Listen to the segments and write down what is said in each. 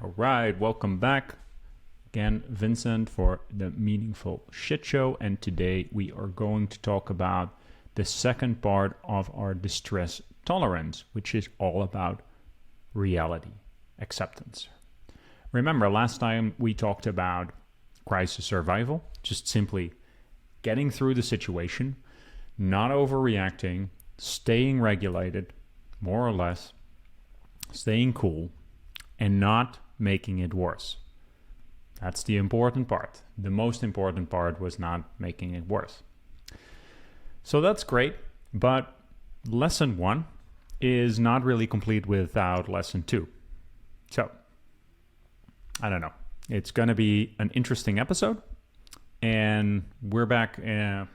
All right, welcome back. Again, Vincent for the Meaningful Shit Show, and today we are going to talk about the second part of our distress tolerance, which is all about reality acceptance. Remember, last time we talked about crisis survival, just simply getting through the situation, not overreacting, staying regulated, more or less, staying cool, and not making it worse. That's the important part. The most important part was not making it worse. So that's great, but lesson 1 is not really complete without lesson 2. So, I don't know. It's going to be an interesting episode, and we're back in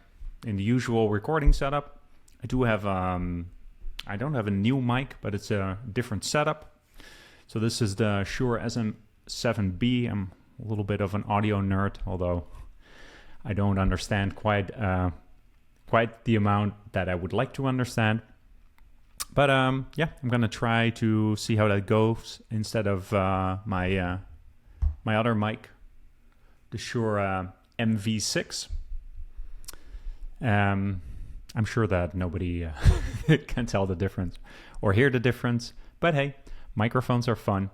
the usual recording setup. I don't have a new mic, but it's a different setup. So this is the Shure SM7B. I'm a little bit of an audio nerd, although I don't understand quite the amount that I would like to understand. But I'm gonna try to see how that goes instead of my other mic, the Shure MV6. I'm sure that nobody can tell the difference or hear the difference, but hey, microphones are fun.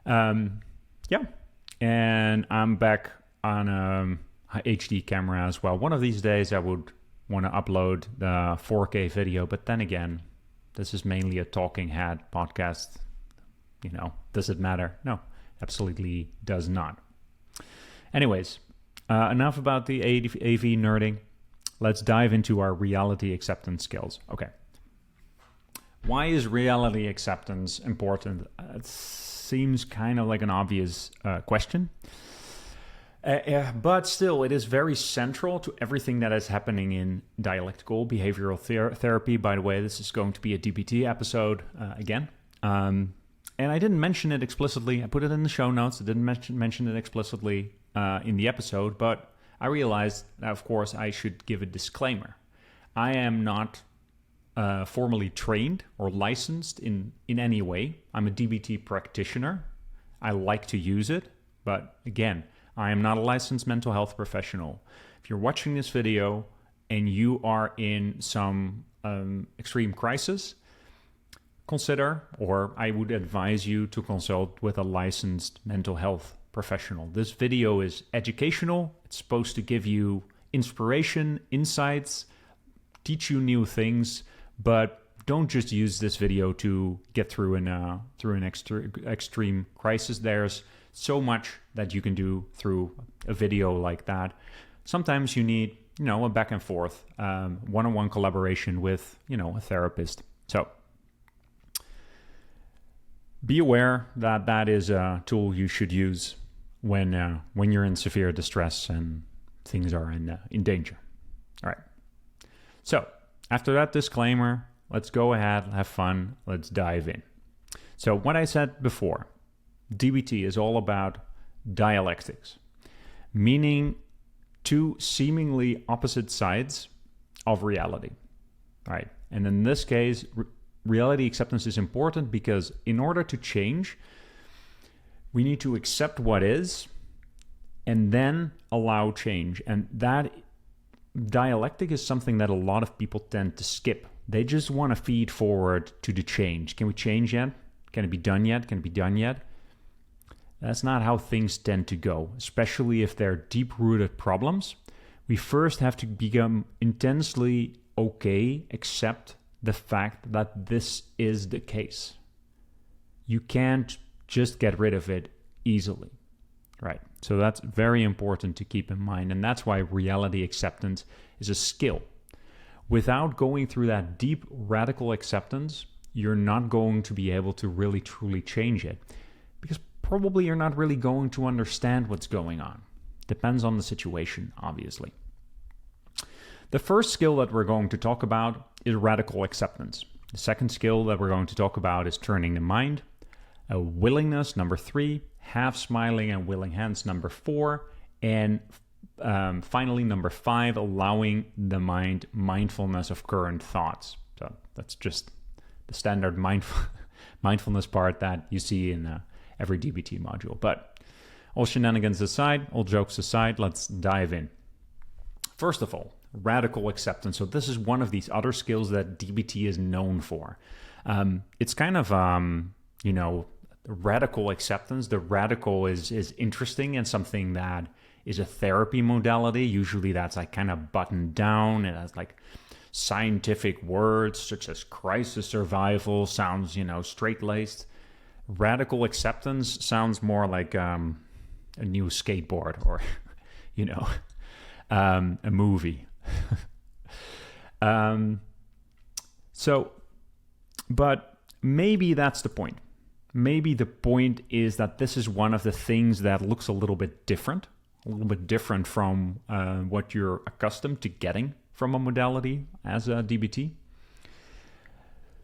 And I'm back on a HD camera as well. One of these days I would want to upload the 4K video, but then again, this is mainly a talking head podcast. Does it matter? No, absolutely does not. Anyways, enough about the AV nerding. Let's dive into our reality acceptance skills. Okay. Why is reality acceptance important? It seems kind of like an obvious question. But still, it is very central to everything that is happening in dialectical behavioral therapy. By the way, this is going to be a DBT episode again. And I didn't mention it explicitly. I put it in the show notes. I didn't mention it explicitly in the episode, but I realized that, of course, I should give a disclaimer. I am not formally trained or licensed in any way. I'm a DBT practitioner. I like to use it, but again, I am not a licensed mental health professional. If you're watching this video and you are in some extreme crisis, consider, or I would advise you to consult with a licensed mental health professional. This video is educational. It's supposed to give you inspiration, insights, teach you new things, but don't just use this video to get through an extreme crisis. There's so much that you can do through a video like that. Sometimes you need, a back and forth, one-on-one collaboration with, a therapist. So be aware that that is a tool you should use when you're in severe distress and things are in danger. All right. So after that disclaimer, let's go ahead, have fun, let's dive in. So what I said before, DBT is all about dialectics, meaning two seemingly opposite sides of reality, right? And in this case, reality acceptance is important because in order to change, we need to accept what is and then allow change. And that dialectic is something that a lot of people tend to skip. They just want to feed forward to the change. Can we change yet? Can it be done yet? Can it be done yet? That's not how things tend to go, especially if they're deep-rooted problems. We first have to become intensely accept the fact that this is the case. You can't just get rid of it easily, right? So that's very important to keep in mind, and that's why reality acceptance is a skill. Without going through that deep, radical acceptance, you're not going to be able to really, truly change it, because probably you're not really going to understand what's going on. Depends on the situation, obviously. The first skill that we're going to talk about is radical acceptance. The second skill that we're going to talk about is turning the mind. A willingness, number 3. Half smiling and willing hands, number 4. And finally, number 5, allowing the mind mindfulness of current thoughts. So that's just the standard mindfulness part that you see in every DBT module. But all shenanigans aside, all jokes aside, let's dive in. First of all, radical acceptance. So this is one of these other skills that DBT is known for. It's kind of, radical acceptance. The radical is interesting and something that is a therapy modality. Usually that's like kind of buttoned down. It has like scientific words such as crisis survival, sounds, straight-laced. Radical acceptance sounds more like a new skateboard or, a movie. But maybe that's the point. Maybe the point is that this is one of the things that looks a little bit different from what you're accustomed to getting from a modality as a DBT.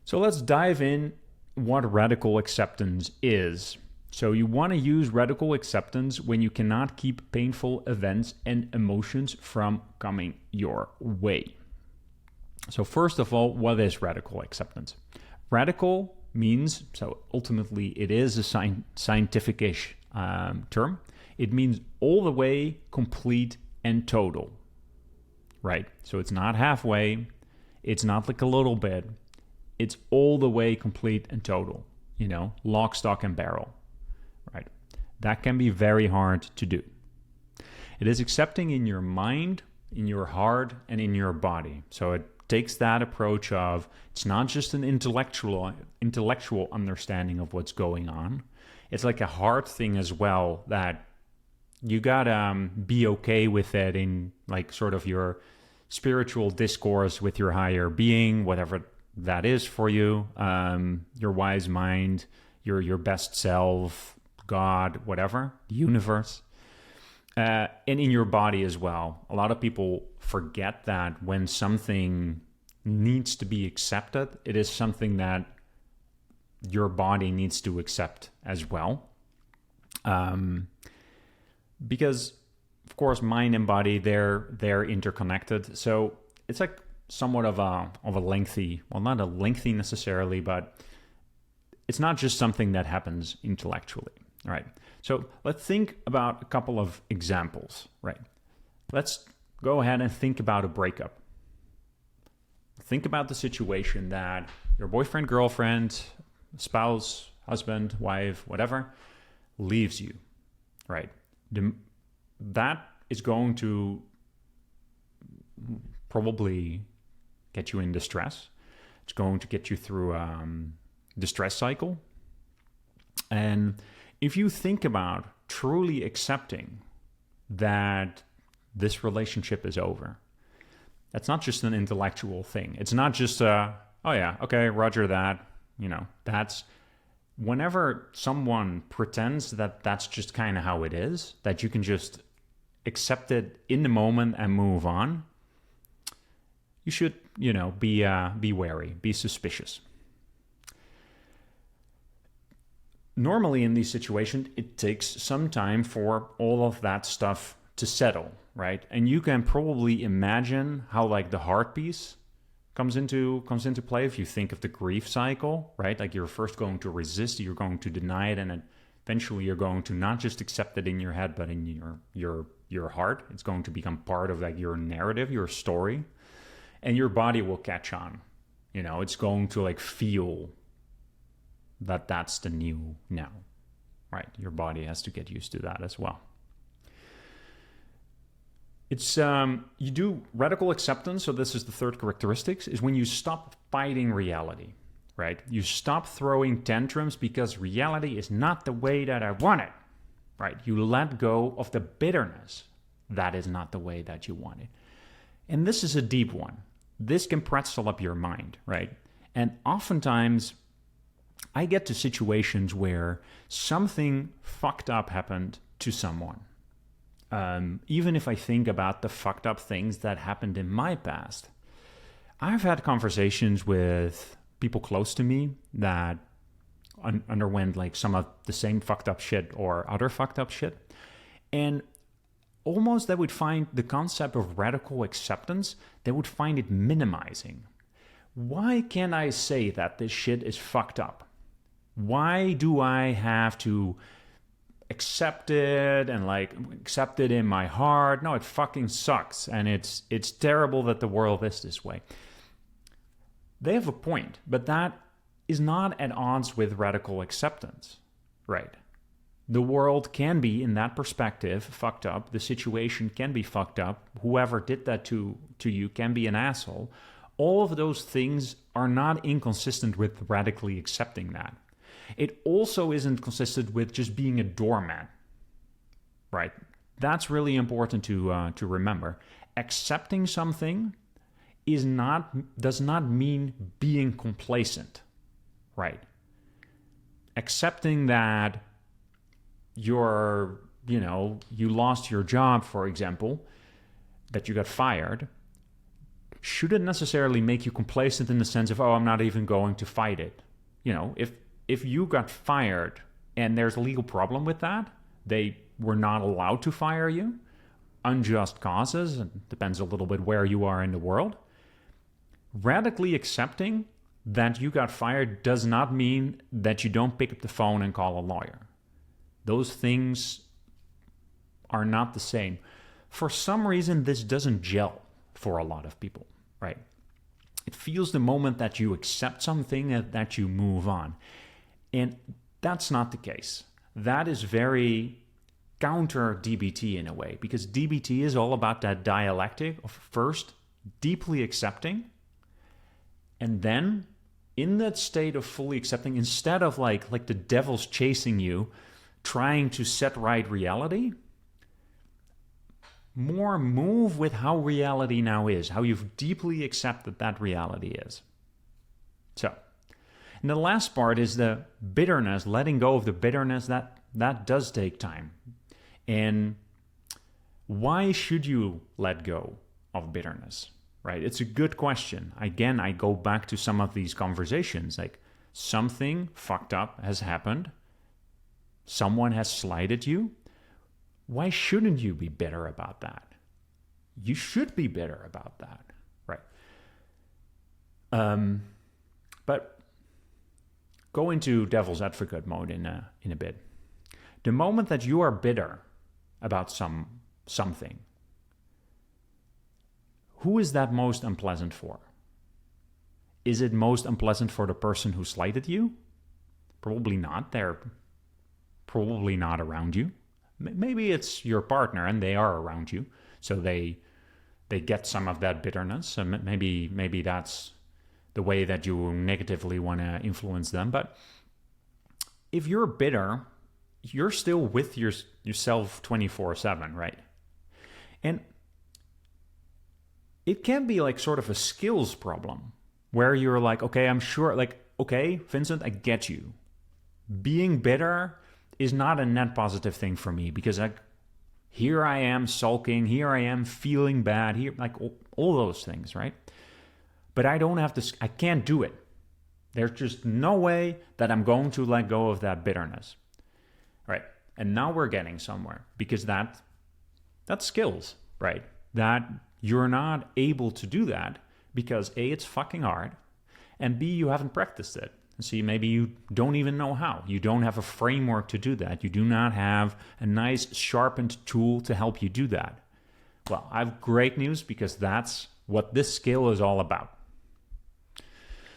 So let's dive in what radical acceptance is. So you want to use radical acceptance when you cannot keep painful events and emotions from coming your way. So first of all, what is radical acceptance? Radical means, so ultimately it is a scientific-ish term. It means all the way, complete, and total, right? So it's not halfway. It's not like a little bit. It's all the way, complete, and total, lock, stock, and barrel, right? That can be very hard to do. It is accepting in your mind, in your heart, and in your body. So it takes that approach of, it's not just an intellectual understanding of what's going on. It's like a heart thing as well, that you gotta be okay with it in like sort of your spiritual discourse with your higher being, whatever that is for you, your wise mind, your best self, God, whatever, the universe, and in your body as well. A lot of people forget that when something needs to be accepted, it is something that your body needs to accept as well. Because of course, mind and body, they're interconnected. So it's like somewhat of a lengthy, well, not a lengthy necessarily, but it's not just something that happens intellectually. All right. So let's think about a couple of examples, right? Let's go ahead and think about a breakup. Think about the situation that your boyfriend, girlfriend, spouse, husband, wife, whatever, leaves you, right? That is going to probably get you in distress. It's going to get you through distress cycle. And if you think about truly accepting that this relationship is over, that's not just an intellectual thing. It's not just oh yeah, okay, roger that. That's whenever someone pretends that that's just kind of how it is, that you can just accept it in the moment and move on, you should, be wary, be suspicious. Normally in these situations, it takes some time for all of that stuff to settle, right? And you can probably imagine how like the heart piece comes into play if you think of the grief cycle, right? Like you're first going to resist, you're going to deny it, and then eventually you're going to not just accept it in your head, but in your heart. It's going to become part of like your narrative, your story, and your body will catch on. It's going to like feel that that's the new now, right? Your body has to get used to that as well. It's you do radical acceptance. So this is the third characteristic, is when you stop fighting reality, right? You stop throwing tantrums because reality is not the way that I want it, right? You let go of the bitterness that is not the way that you want it. And this is a deep one. This can pretzel up your mind, right? And oftentimes I get to situations where something fucked up happened to someone. Even if I think about the fucked up things that happened in my past, I've had conversations with people close to me that underwent like some of the same fucked up shit or other fucked up shit. And almost they would find the concept of radical acceptance, they would find it minimizing. Why can't I say that this shit is fucked up? Why do I have to accept it and like accept it in my heart? No, it fucking sucks, and it's terrible that the world is this way. They have a point, but that is not at odds with radical acceptance, right? The world can be, in that perspective, fucked up. The situation can be fucked up. Whoever did that to you can be an asshole. All of those things are not inconsistent with radically accepting that. It also isn't consistent with just being a doormat, right? That's really important to remember. Accepting something does not mean being complacent, right? Accepting that you lost your job, for example, that you got fired, shouldn't necessarily make you complacent in the sense of, oh, I'm not even going to fight it. If you got fired and there's a legal problem with that, they were not allowed to fire you, unjust causes, and depends a little bit where you are in the world. Radically accepting that you got fired does not mean that you don't pick up the phone and call a lawyer. Those things are not the same. For some reason, this doesn't gel for a lot of people, right? It feels the moment that you accept something that you move on. And that's not the case. That is very counter DBT in a way, because DBT is all about that dialectic of first deeply accepting, and then in that state of fully accepting, instead of like the devil's chasing you, trying to set right reality, more move with how reality now is, how you've deeply accepted that reality is. So, and the last part is the bitterness, letting go of the bitterness. That does take time. And why should you let go of bitterness, right? It's a good question. Again, I go back to some of these conversations, like something fucked up has happened. Someone has slighted you. Why shouldn't you be bitter about that? You should be bitter about that, right? But go into devil's advocate mode in a bit. The moment that you are bitter about something, who is that most unpleasant for? Is it most unpleasant for the person who slighted you? Probably not. They're probably not around you. Maybe it's your partner and they are around you, so they get some of that bitterness. And maybe that's the way that you negatively want to influence them. But if you're bitter, you're still with yourself 24/7, right? And it can be like sort of a skills problem where you're like, okay, I'm sure, like, okay, Vincent, I get you. Being bitter is not a net positive thing for me, because here I am sulking, here I am feeling bad, here, like all those things, right? But I don't have to, I can't do it. There's just no way that I'm going to let go of that bitterness. Right? And now we're getting somewhere, because that's skills, right? That you're not able to do that because A, it's fucking hard, and B, you haven't practiced it. See, maybe you don't even know how. You don't have a framework to do that. You do not have a nice sharpened tool to help you do that. Well, I have great news, because that's what this skill is all about.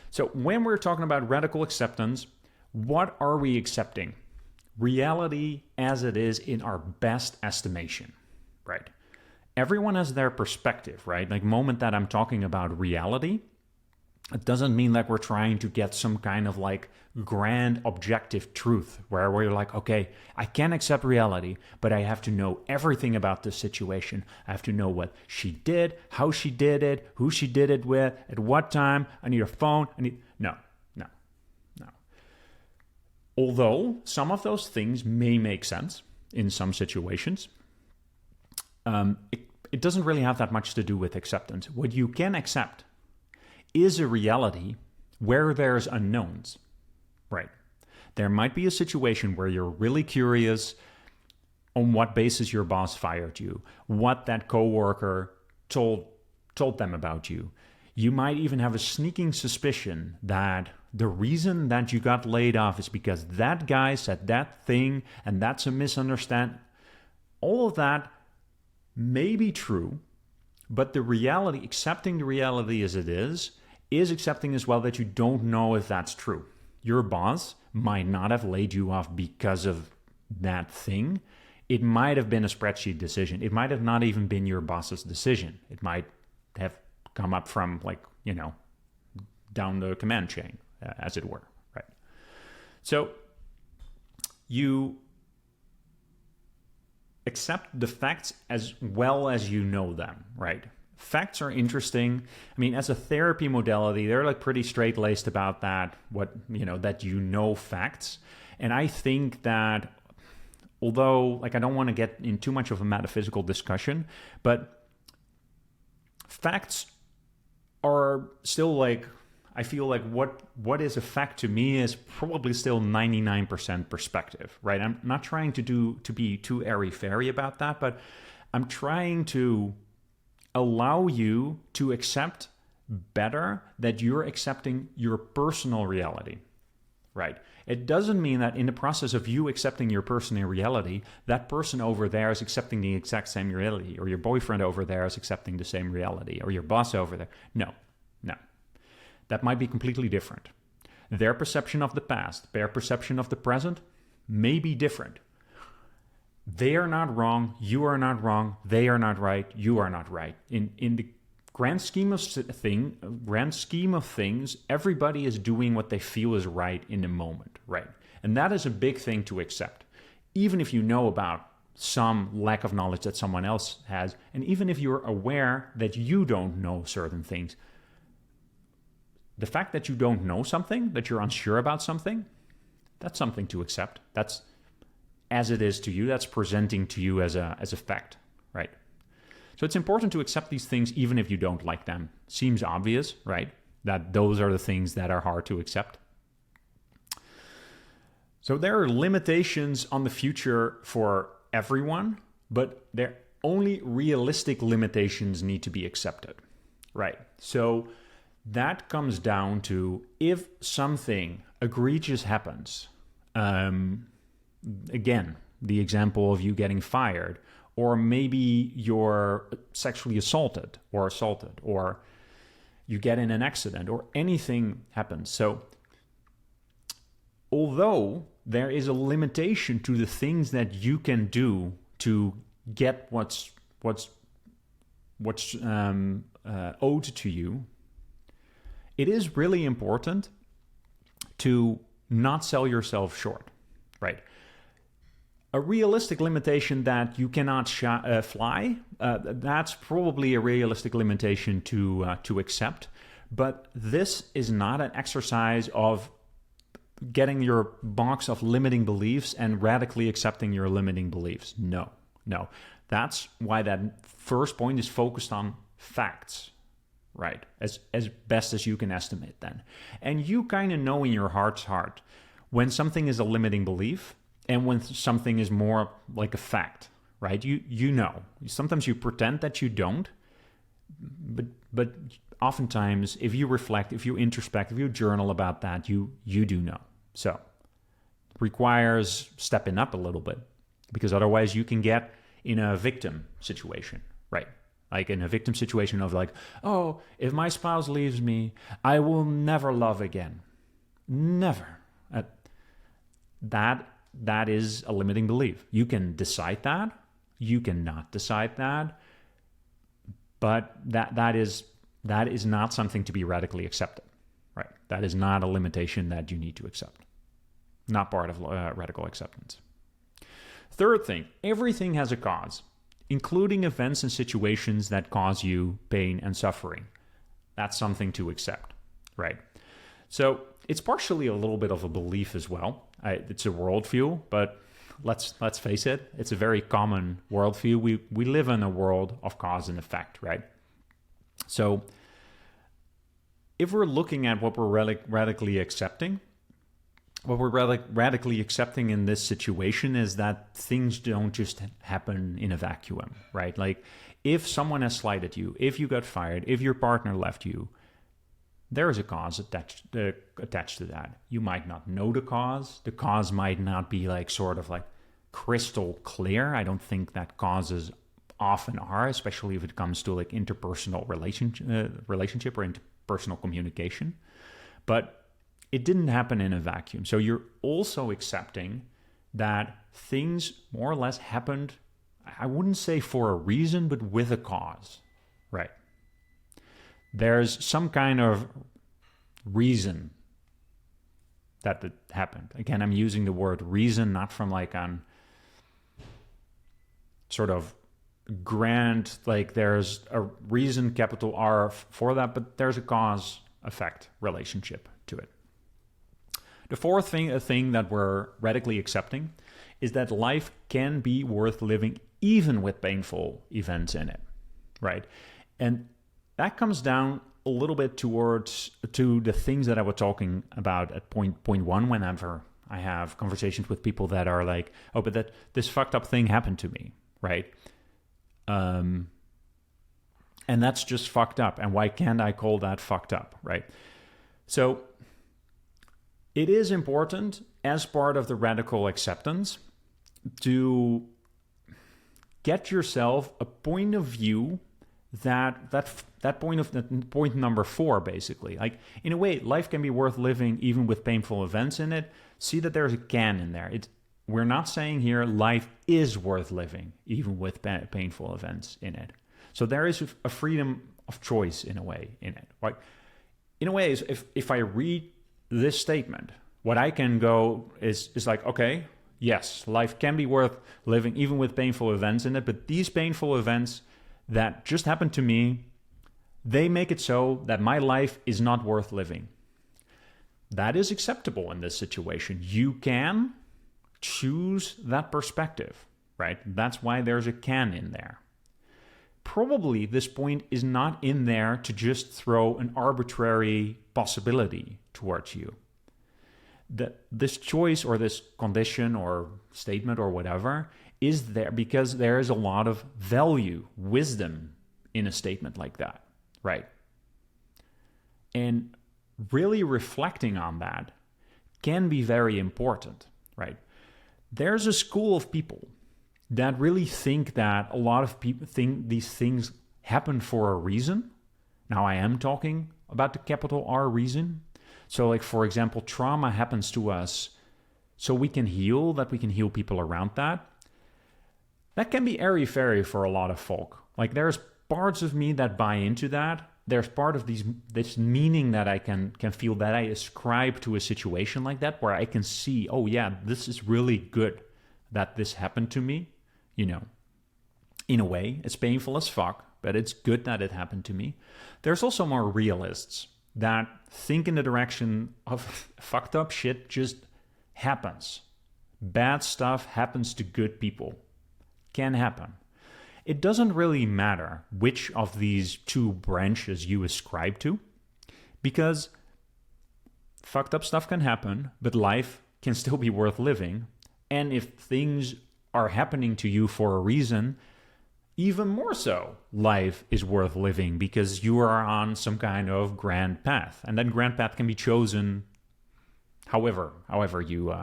So when we're talking about radical acceptance, what are we accepting? Reality as it is in our best estimation, right? Everyone has their perspective, right? Like, the moment that I'm talking about reality, it doesn't mean that we're trying to get some kind of like grand objective truth where we're like, okay, I can accept reality, but I have to know everything about this situation. I have to know what she did, how she did it, who she did it with, at what time. I need a phone. No. Although some of those things may make sense in some situations, it doesn't really have that much to do with acceptance. What you can accept is a reality where there's unknowns, right? There might be a situation where you're really curious on what basis your boss fired you, what that coworker told them about you. You might even have a sneaking suspicion that the reason that you got laid off is because that guy said that thing and that's a misunderstanding. All of that may be true, but the reality, accepting the reality as it is accepting as well that you don't know if that's true. Your boss might not have laid you off because of that thing. It might have been a spreadsheet decision. It might have not even been your boss's decision. It might have come up from down the command chain, as it were, right? So you accept the facts as well as you know them, right? Facts are interesting. I mean, as a therapy modality, they're pretty straight-laced about that, that you know facts. And I think that although, I don't want to get in too much of a metaphysical discussion, but facts are still I feel what is a fact to me is probably still 99% perspective, right? I'm not trying to be too airy-fairy about that, but I'm trying to allow you to accept better that you're accepting your personal reality, right? It doesn't mean that in the process of you accepting your personal reality, that person over there is accepting the exact same reality, or your boyfriend over there is accepting the same reality, or your boss over there. No. That might be completely different. Their perception of the past, their perception of the present may be different. They are not wrong, you are not wrong, they are not right, you are not right. In the grand scheme of things, everybody is doing what they feel is right in the moment, right? And that is a big thing to accept. Even if you know about some lack of knowledge that someone else has, and even if you're aware that you don't know certain things, the fact that you don't know something, that you're unsure about something, that's something to accept. That's as it is to you. That's presenting to you as a fact, right? So it's important to accept these things even if you don't like them. Seems obvious, right? That those are the things that are hard to accept. So there are limitations on the future for everyone, but there only realistic limitations need to be accepted, right? So that comes down to if something egregious happens, again, the example of you getting fired, or maybe you're sexually assaulted, or you get in an accident, or anything happens. So although there is a limitation to the things that you can do to get what's owed to you, it is really important to not sell yourself short, right? A realistic limitation that you cannot fly, that's probably a realistic limitation to accept. But this is not an exercise of getting your box of limiting beliefs and radically accepting your limiting beliefs. No. That's why that first point is focused on facts, right? As best as you can estimate then. And you kind of know in your heart's heart when something is a limiting belief and when something is more like a fact, right? You know. Sometimes you pretend that you don't, but oftentimes if you reflect, if you introspect, if you journal about that, you do know. So it requires stepping up a little bit, because otherwise you can get in a victim situation, right? Like in a victim situation of oh, if my spouse leaves me, I will never love again. Never. That is a limiting belief. You can decide that. You cannot decide that. But that is not something to be radically accepted, right? That is not a limitation that you need to accept. Not part of radical acceptance. Third thing, everything has a cause, including events and situations that cause you pain and suffering. That's something to accept, right? So it's partially a little bit of a belief as well. It's a worldview, but let's face it, it's a very common worldview. We live in a world of cause and effect, right? So if we're looking at what we're radically accepting, what we're radically accepting in this situation is that things don't just happen in a vacuum, right? Like if someone has slighted you, if you got fired, if your partner left you, there is a cause attached to that. You might not know the cause. The cause might not be like sort of like crystal clear. I don't think that causes often are, especially if it comes to like interpersonal relationship or interpersonal communication. But it didn't happen in a vacuum. So you're also accepting that things more or less happened, I wouldn't say for a reason, but with a cause, right? There's some kind of reason that it happened. Again, I'm using the word reason, not from like on sort of grand, like there's a reason, capital R, for that, but there's a cause-effect relationship to it. The fourth thing, a thing that we're radically accepting, is that life can be worth living even with painful events in it, right? And that comes down a little bit to the things that I was talking about at point one, whenever I have conversations with people that are like, oh, but this fucked up thing happened to me, right? And that's just fucked up. And why can't I call that fucked up, right? So it is important as part of the radical acceptance to get yourself a point of view that point number 4, basically. Like, in a way, life can be worth living even with painful events in it. See that there's a can in there. We're not saying here life is worth living even with painful events in it. So there is a freedom of choice in a way in it. Like, in a way, if I read this statement, what I can go is like, okay, yes, life can be worth living even with painful events in it, but these painful events that just happened to me, they make it so that my life is not worth living. That is acceptable in this situation. You can choose that perspective, right? That's why there's a can in there. Probably this point is not in there to just throw an arbitrary possibility towards you. This choice or this condition or statement or whatever is there because there is a lot of value, wisdom in a statement like that, right? And really reflecting on that can be very important, right? There's a school of people that really think that a lot of people think these things happen for a reason. Now, I am talking about the capital R reason. So, like, for example, trauma happens to us so we can heal, that we can heal people around that. That can be airy-fairy for a lot of folk. Like, there's parts of me that buy into that. There's part of this meaning that I can feel that I ascribe to a situation like that, where I can see, oh yeah, this is really good that this happened to me. You know, in a way, it's painful as fuck, but it's good that it happened to me. There's also more realists that think in the direction of fucked up shit just happens. Bad stuff happens to good people. Can happen. It doesn't really matter which of these two branches you ascribe to, because fucked up stuff can happen, but life can still be worth living. And if things are happening to you for a reason, even more so, life is worth living because you are on some kind of grand path. And that grand path can be chosen however you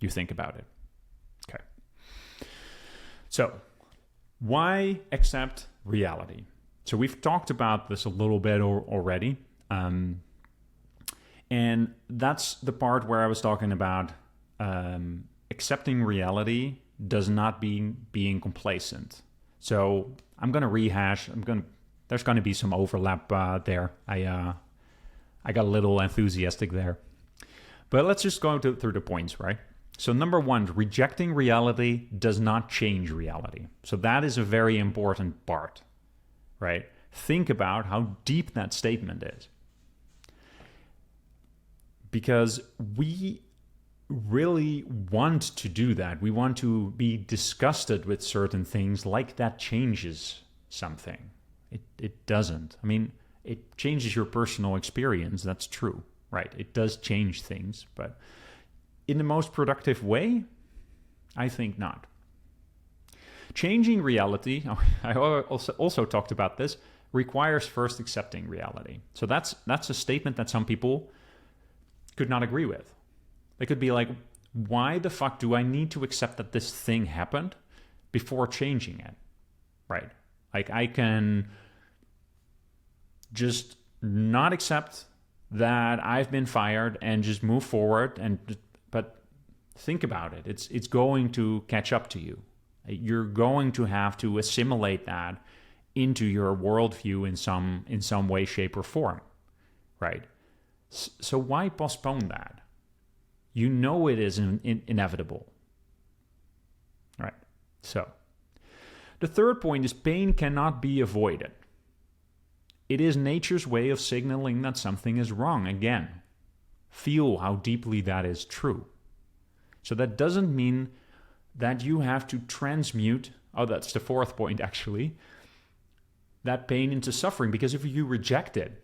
think about it. Okay. So, why accept reality? So we've talked about this a little bit already. And that's the part where I was talking about accepting reality does not mean being complacent. So I'm going to rehash. There's going to be some overlap there. I got a little enthusiastic there. But let's just go through the points, right? So number one, rejecting reality does not change reality. So that is a very important part, right? Think about how deep that statement is. Because we really want to do that. We want to be disgusted with certain things like that changes something. It doesn't. I mean, it changes your personal experience. That's true, right? It does change things, but in the most productive way, I think not. Changing reality, I also talked about this, requires first accepting reality. So that's a statement that some people could not agree with. They could be like, why the fuck do I need to accept that this thing happened before changing it? Right? Like, I can just not accept that I've been fired and just move forward, but think about it. It's going to catch up to you. You're going to have to assimilate that into your worldview in some way, shape, or form, right? So why postpone that? You know it is inevitable, right? So the third point is pain cannot be avoided. It is nature's way of signaling that something is wrong. Again, feel how deeply that is true. So that doesn't mean that you have to transmute, that's the fourth point actually, that pain into suffering, because if you reject it,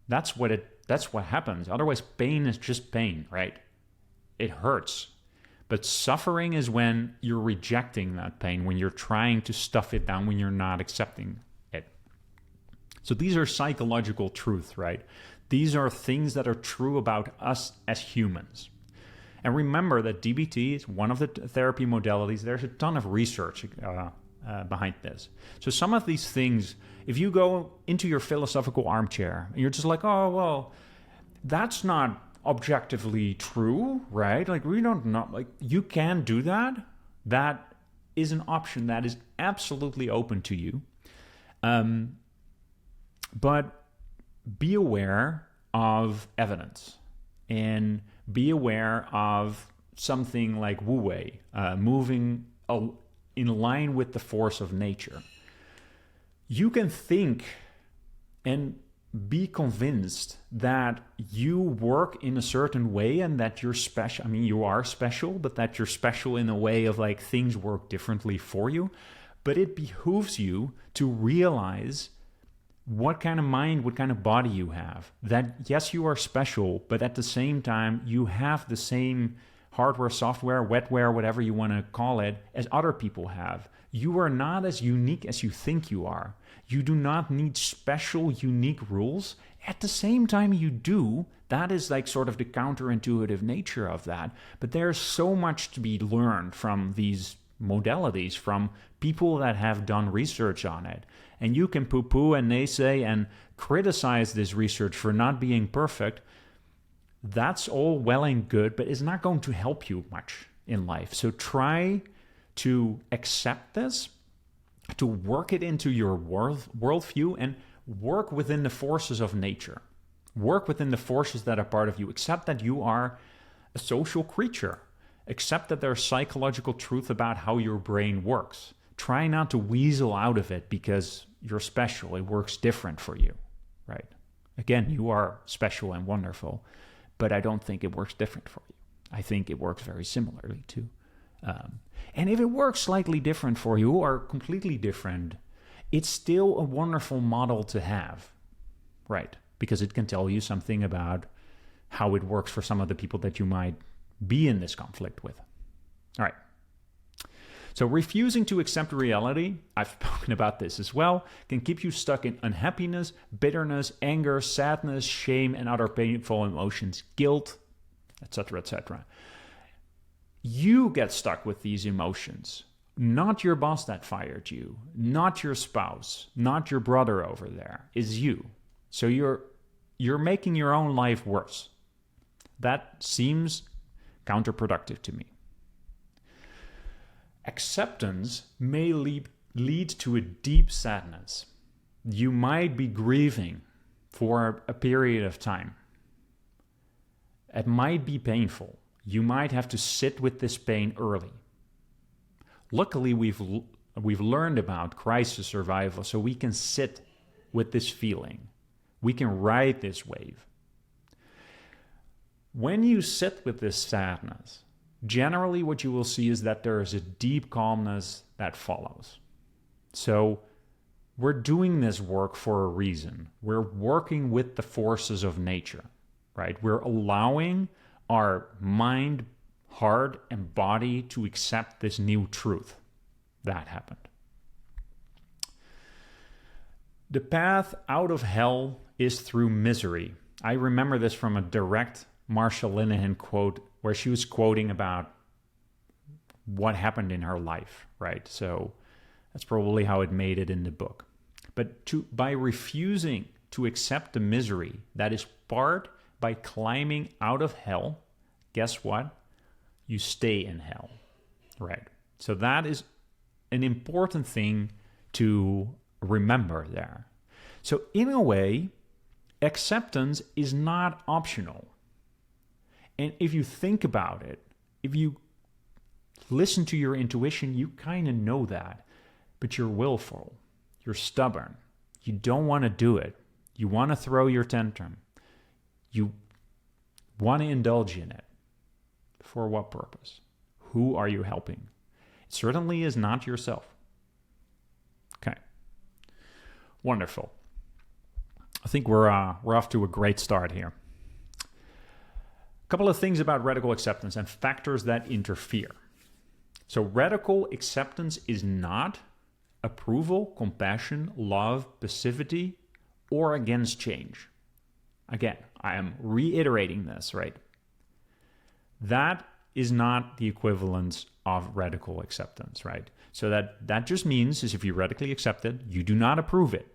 that's what happens. Otherwise, pain is just pain, right? It hurts. But suffering is when you're rejecting that pain, when you're trying to stuff it down, when you're not accepting it. So these are psychological truths, right? These are things that are true about us as humans. And remember that DBT is one of the therapy modalities. There's a ton of research behind this. So some of these things, if you go into your philosophical armchair and you're just like, oh, well, that's not objectively true, right? Like, we don't know, like, you can do that. That is an option that is absolutely open to you. But be aware of evidence and be aware of something like Wu Wei, moving in line with the force of nature. You can think and be convinced that you work in a certain way and that you're special. I mean, you are special, but that you're special in a way of like things work differently for you. But it behooves you to realize what kind of mind, what kind of body you have. That yes, you are special, but at the same time, you have the same hardware, software, wetware, whatever you want to call it, as other people have. You are not as unique as you think you are. You do not need special, unique rules. At the same time, you do. That is like sort of the counterintuitive nature of that. But there's so much to be learned from these modalities, from people that have done research on it. And you can poo-poo and naysay and criticize this research for not being perfect. That's all well and good, but it's not going to help you much in life. So try to accept this, to work it into your worldview, and work within the forces of nature. Work within the forces that are part of you. Accept that you are a social creature. Accept that there's psychological truth about how your brain works. Try not to weasel out of it because you're special. It works different for you, right? Again, you are special and wonderful, but I don't think it works different for you. I think it works very similarly too. And if it works slightly different for you or completely different, it's still a wonderful model to have, right? Because it can tell you something about how it works for some of the people that you might be in this conflict with. All right. So refusing to accept reality, I've spoken about this as well, can keep you stuck in unhappiness, bitterness, anger, sadness, shame, and other painful emotions, guilt, etc., etc. You get stuck with these emotions, not your boss that fired you, not your spouse, not your brother over there, is you. So you're making your own life worse. That seems counterproductive to me. Acceptance may lead to a deep sadness. You might be grieving for a period of time. It might be painful. You might have to sit with this pain early. Luckily, we've learned about crisis survival, so we can sit with this feeling. We can ride this wave. When you sit with this sadness, generally what you will see is that there is a deep calmness that follows. So we're doing this work for a reason. We're working with the forces of nature, right? We're allowing our mind, heart, and body to accept this new truth that happened. The path out of hell is through misery. I remember this from a direct Marsha Linehan quote where she was quoting about what happened in her life, right? So that's probably how it made it in the book. But by refusing to accept the misery that is part by climbing out of hell, guess what? You stay in hell, right? So that is an important thing to remember there. So in a way, acceptance is not optional. And if you think about it, if you listen to your intuition, you kind of know that. But you're willful. You're stubborn. You don't want to do it. You want to throw your tantrum. You want to indulge in it. For what purpose? Who are you helping? It certainly is not yourself. Okay. Wonderful. I think we're off to a great start here. A couple of things about radical acceptance and factors that interfere. So radical acceptance is not approval, compassion, love, passivity, or against change. Again, I am reiterating this, right? That is not the equivalence of radical acceptance, right? So that just means is if you radically accept it, you do not approve it.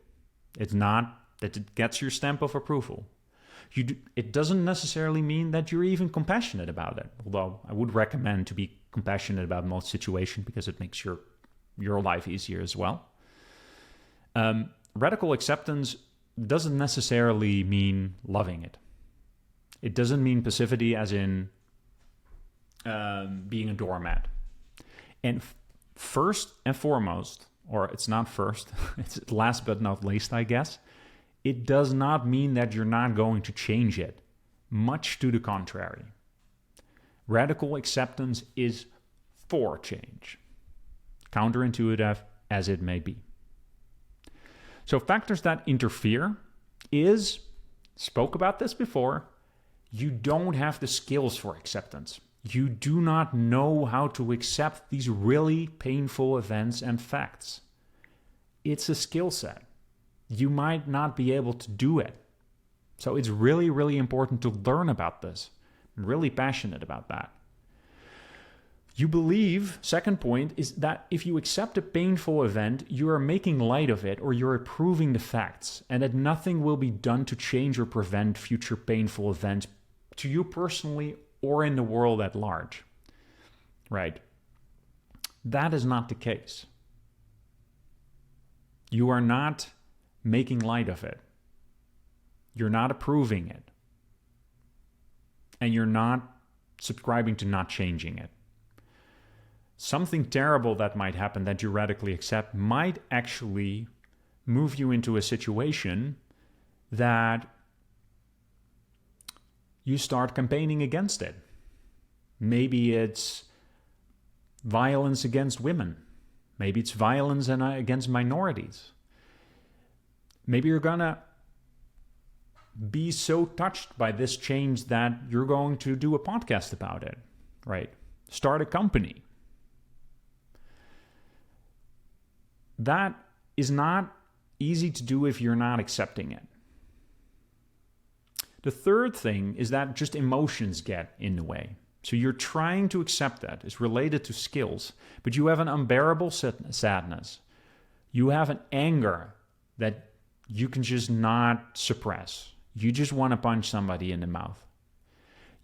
It's not that it gets your stamp of approval. It doesn't necessarily mean that you're even compassionate about it, although I would recommend to be compassionate about most situations because it makes your life easier as well. Radical acceptance doesn't necessarily mean loving it. It doesn't mean passivity as in being a doormat. And first and foremost, or it's not first, it's last but not least, I guess, it does not mean that you're not going to change it. Much to the contrary. Radical acceptance is for change, counterintuitive as it may be. So factors that interfere is, spoke about this before, you don't have the skills for acceptance. You do not know how to accept these really painful events and facts. It's a skill set. You might not be able to do it. So it's really, really important to learn about this. I'm really passionate about that. You believe, second point, is that if you accept a painful event, you are making light of it or you're approving the facts, and that nothing will be done to change or prevent future painful events to you personally or in the world at large. Right? That is not the case. You are not making light of it. You're not approving it. And you're not subscribing to not changing it. Something terrible that might happen that you radically accept might actually move you into a situation that you start campaigning against it. Maybe it's violence against women. Maybe it's violence against minorities. Maybe you're gonna be so touched by this change that you're going to do a podcast about it, right? Start a company. That is not easy to do if you're not accepting it. The third thing is that just emotions get in the way. So you're trying to accept that. It's related to skills, but you have an unbearable sadness. You have an anger that you can just not suppress. You just want to punch somebody in the mouth.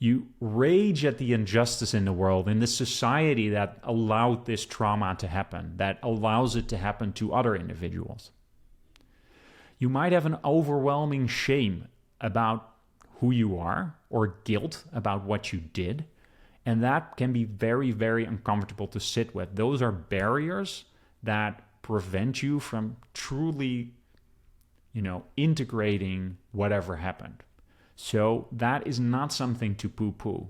You rage at the injustice in the world, in the society that allowed this trauma to happen, that allows it to happen to other individuals. You might have an overwhelming shame about who you are or guilt about what you did, and that can be very, very uncomfortable to sit with. Those are barriers that prevent you from truly, integrating whatever happened. So that is not something to poo-poo.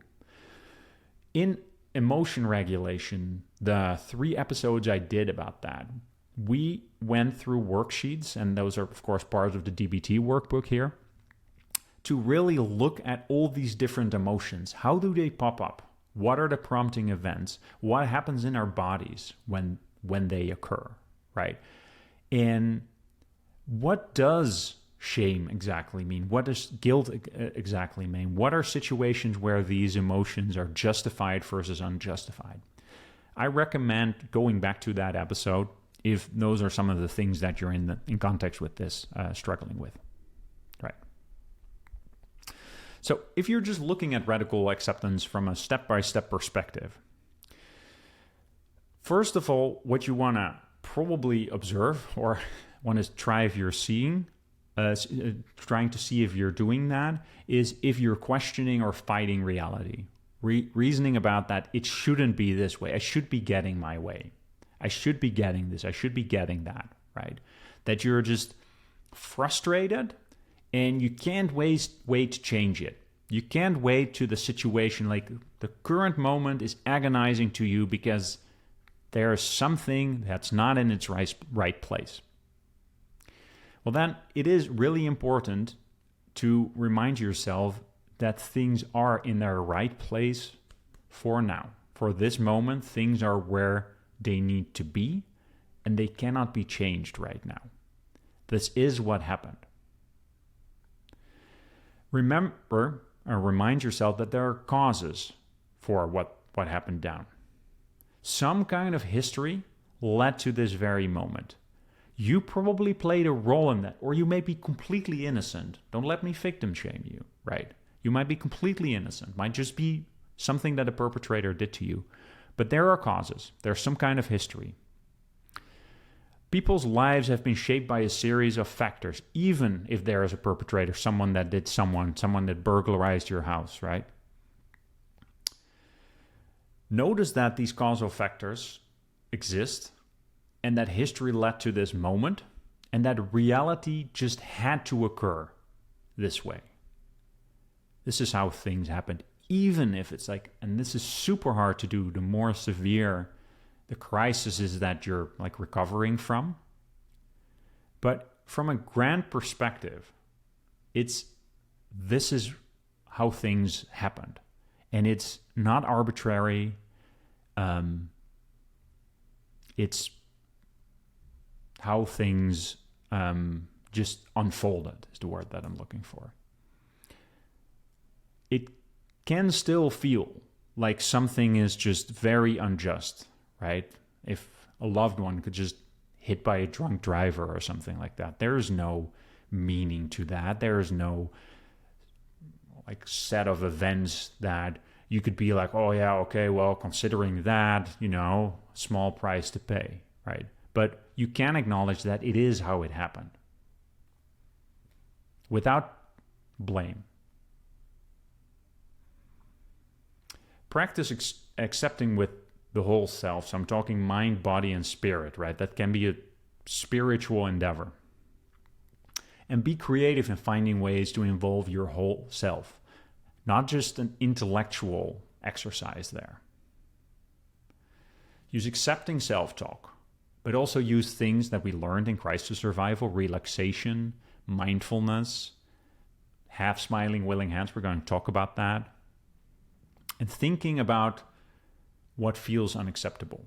In emotion regulation, the 3 episodes I did about that, we went through worksheets, and those are, of course, part of the DBT workbook here, to really look at all these different emotions. How do they pop up? What are the prompting events? What happens in our bodies when they occur, right? And what does shame exactly mean? What does guilt exactly mean? What are situations where these emotions are justified versus unjustified? I recommend going back to that episode if those are some of the things that you're in context with this, struggling with. Right. So if you're just looking at radical acceptance from a step-by-step perspective, first of all, what you want to probably observe or want to try if you're trying to see if you're doing that, is if you're questioning or fighting reality. Reasoning about that, it shouldn't be this way. I should be getting my way. I should be getting this. I should be getting that, right? That you're just frustrated and you can't wait to change it. You can't wait to the situation, like the current moment is agonizing to you because there's something that's not in its right place. Well, then it is really important to remind yourself that things are in their right place for now. For this moment, things are where they need to be, and they cannot be changed right now. This is what happened. Remember, or remind yourself that there are causes for what happened down. Some kind of history led to this very moment. You probably played a role in that, or you may be completely innocent. Don't let me victim shame you, right? You might be completely innocent. Might just be something that a perpetrator did to you. But there are causes. There's some kind of history. People's lives have been shaped by a series of factors, even if there is a perpetrator, someone that burglarized your house, right? Notice that these causal factors exist and that history led to this moment and that reality just had to occur this way. This is how things happened, even if it's like, and this is super hard to do, the more severe the crisis is that you're like recovering from. But from a grand perspective, this is how things happened. And it's not arbitrary. It's how things just unfolded is the word that I'm looking for. It can still feel like something is just very unjust, right? If a loved one could just hit by a drunk driver or something like that, there is no meaning to that. There is no like set of events that you could be like, oh yeah, okay, well, considering that, small price to pay, right? But you can acknowledge that it is how it happened without blame. Practice accepting with the whole self. So I'm talking mind, body, and spirit, right? That can be a spiritual endeavor. And be creative in finding ways to involve your whole self, not just an intellectual exercise there. Use accepting self-talk, but also use things that we learned in crisis survival, relaxation, mindfulness, half smiling, willing hands. We're going to talk about that. And thinking about what feels unacceptable.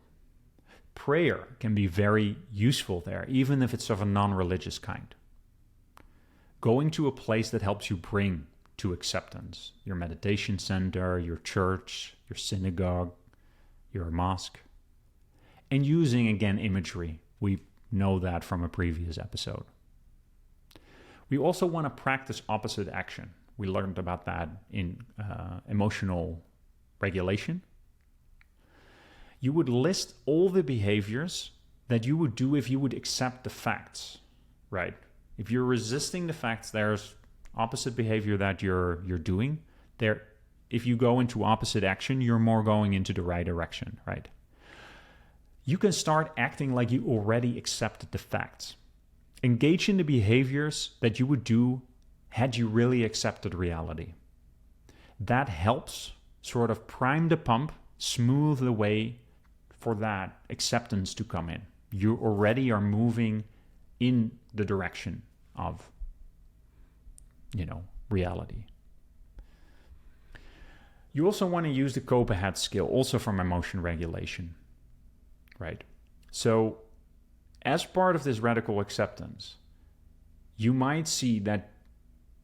Prayer can be very useful there, even if it's of a non-religious kind. Going to a place that helps you bring to acceptance. Your meditation center, your church, your synagogue, your mosque. And using, again, imagery. We know that from a previous episode. We also want to practice opposite action. We learned about that in emotional regulation. You would list all the behaviors that you would do if you would accept the facts, right? If you're resisting the facts, there's opposite behavior that you're doing. There, if you go into opposite action, you're more going into the right direction, right? You can start acting like you already accepted the facts. Engage in the behaviors that you would do had you really accepted reality. That helps sort of prime the pump, smooth the way for that acceptance to come in. You already are moving in the direction of, reality. You also want to use the cope ahead skill, also from emotion regulation, right? So as part of this radical acceptance, you might see that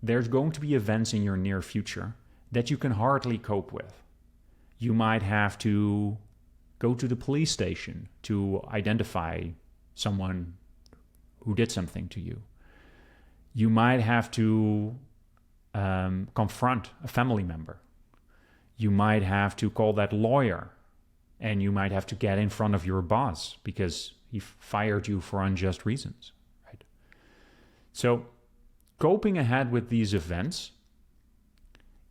there's going to be events in your near future that you can hardly cope with. You might have to go to the police station to identify someone who did something to you. You might have to confront a family member. You might have to call that lawyer, and you might have to get in front of your boss because he fired you for unjust reasons, right? So coping ahead with these events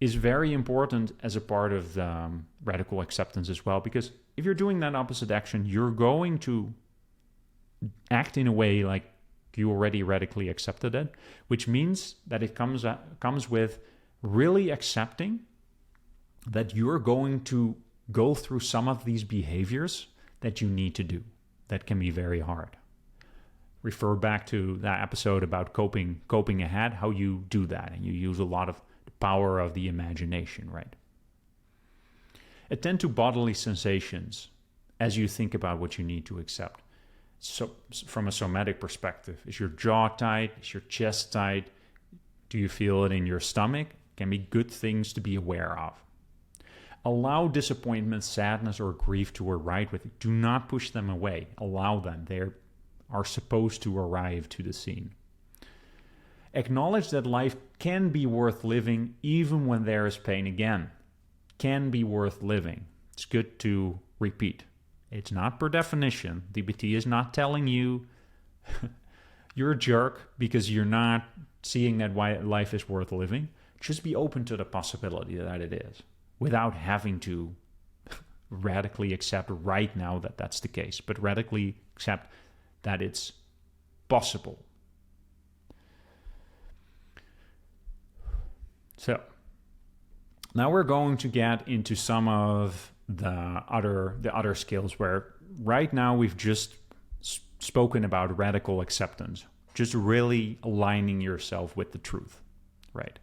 is very important as a part of the radical acceptance as well, because if you're doing that opposite action, you're going to act in a way like you already radically accepted it, which means that it comes with really accepting that you're going to go through some of these behaviors that you need to do. That can be very hard. Refer back to that episode about coping ahead, how you do that, and you use a lot of the power of the imagination, right? Attend to bodily sensations as you think about what you need to accept. So from a somatic perspective, is your jaw tight? Is your chest tight? Do you feel it in your stomach? Can be good things to be aware of. Allow disappointment, sadness, or grief to arrive with you. Do not push them away. Allow them. They are supposed to arrive to the scene. Acknowledge that life can be worth living even when there is pain. Again, can be worth living. It's good to repeat. It's not per definition. DBT is not telling you you're a jerk because you're not seeing that life is worth living. Just be open to the possibility that it is, without having to radically accept right now that that's the case, but radically accept that it's possible. So now we're going to get into some of the other skills where right now we've just spoken about radical acceptance, just really aligning yourself with the truth, right?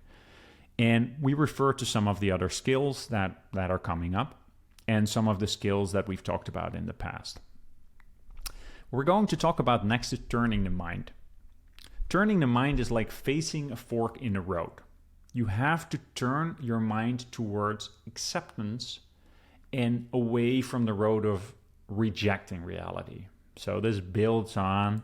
And we refer to some of the other skills that are coming up and some of the skills that we've talked about in the past. We're going to talk about next is turning the mind. Turning the mind is like facing a fork in the road. You have to turn your mind towards acceptance and away from the road of rejecting reality. So this builds on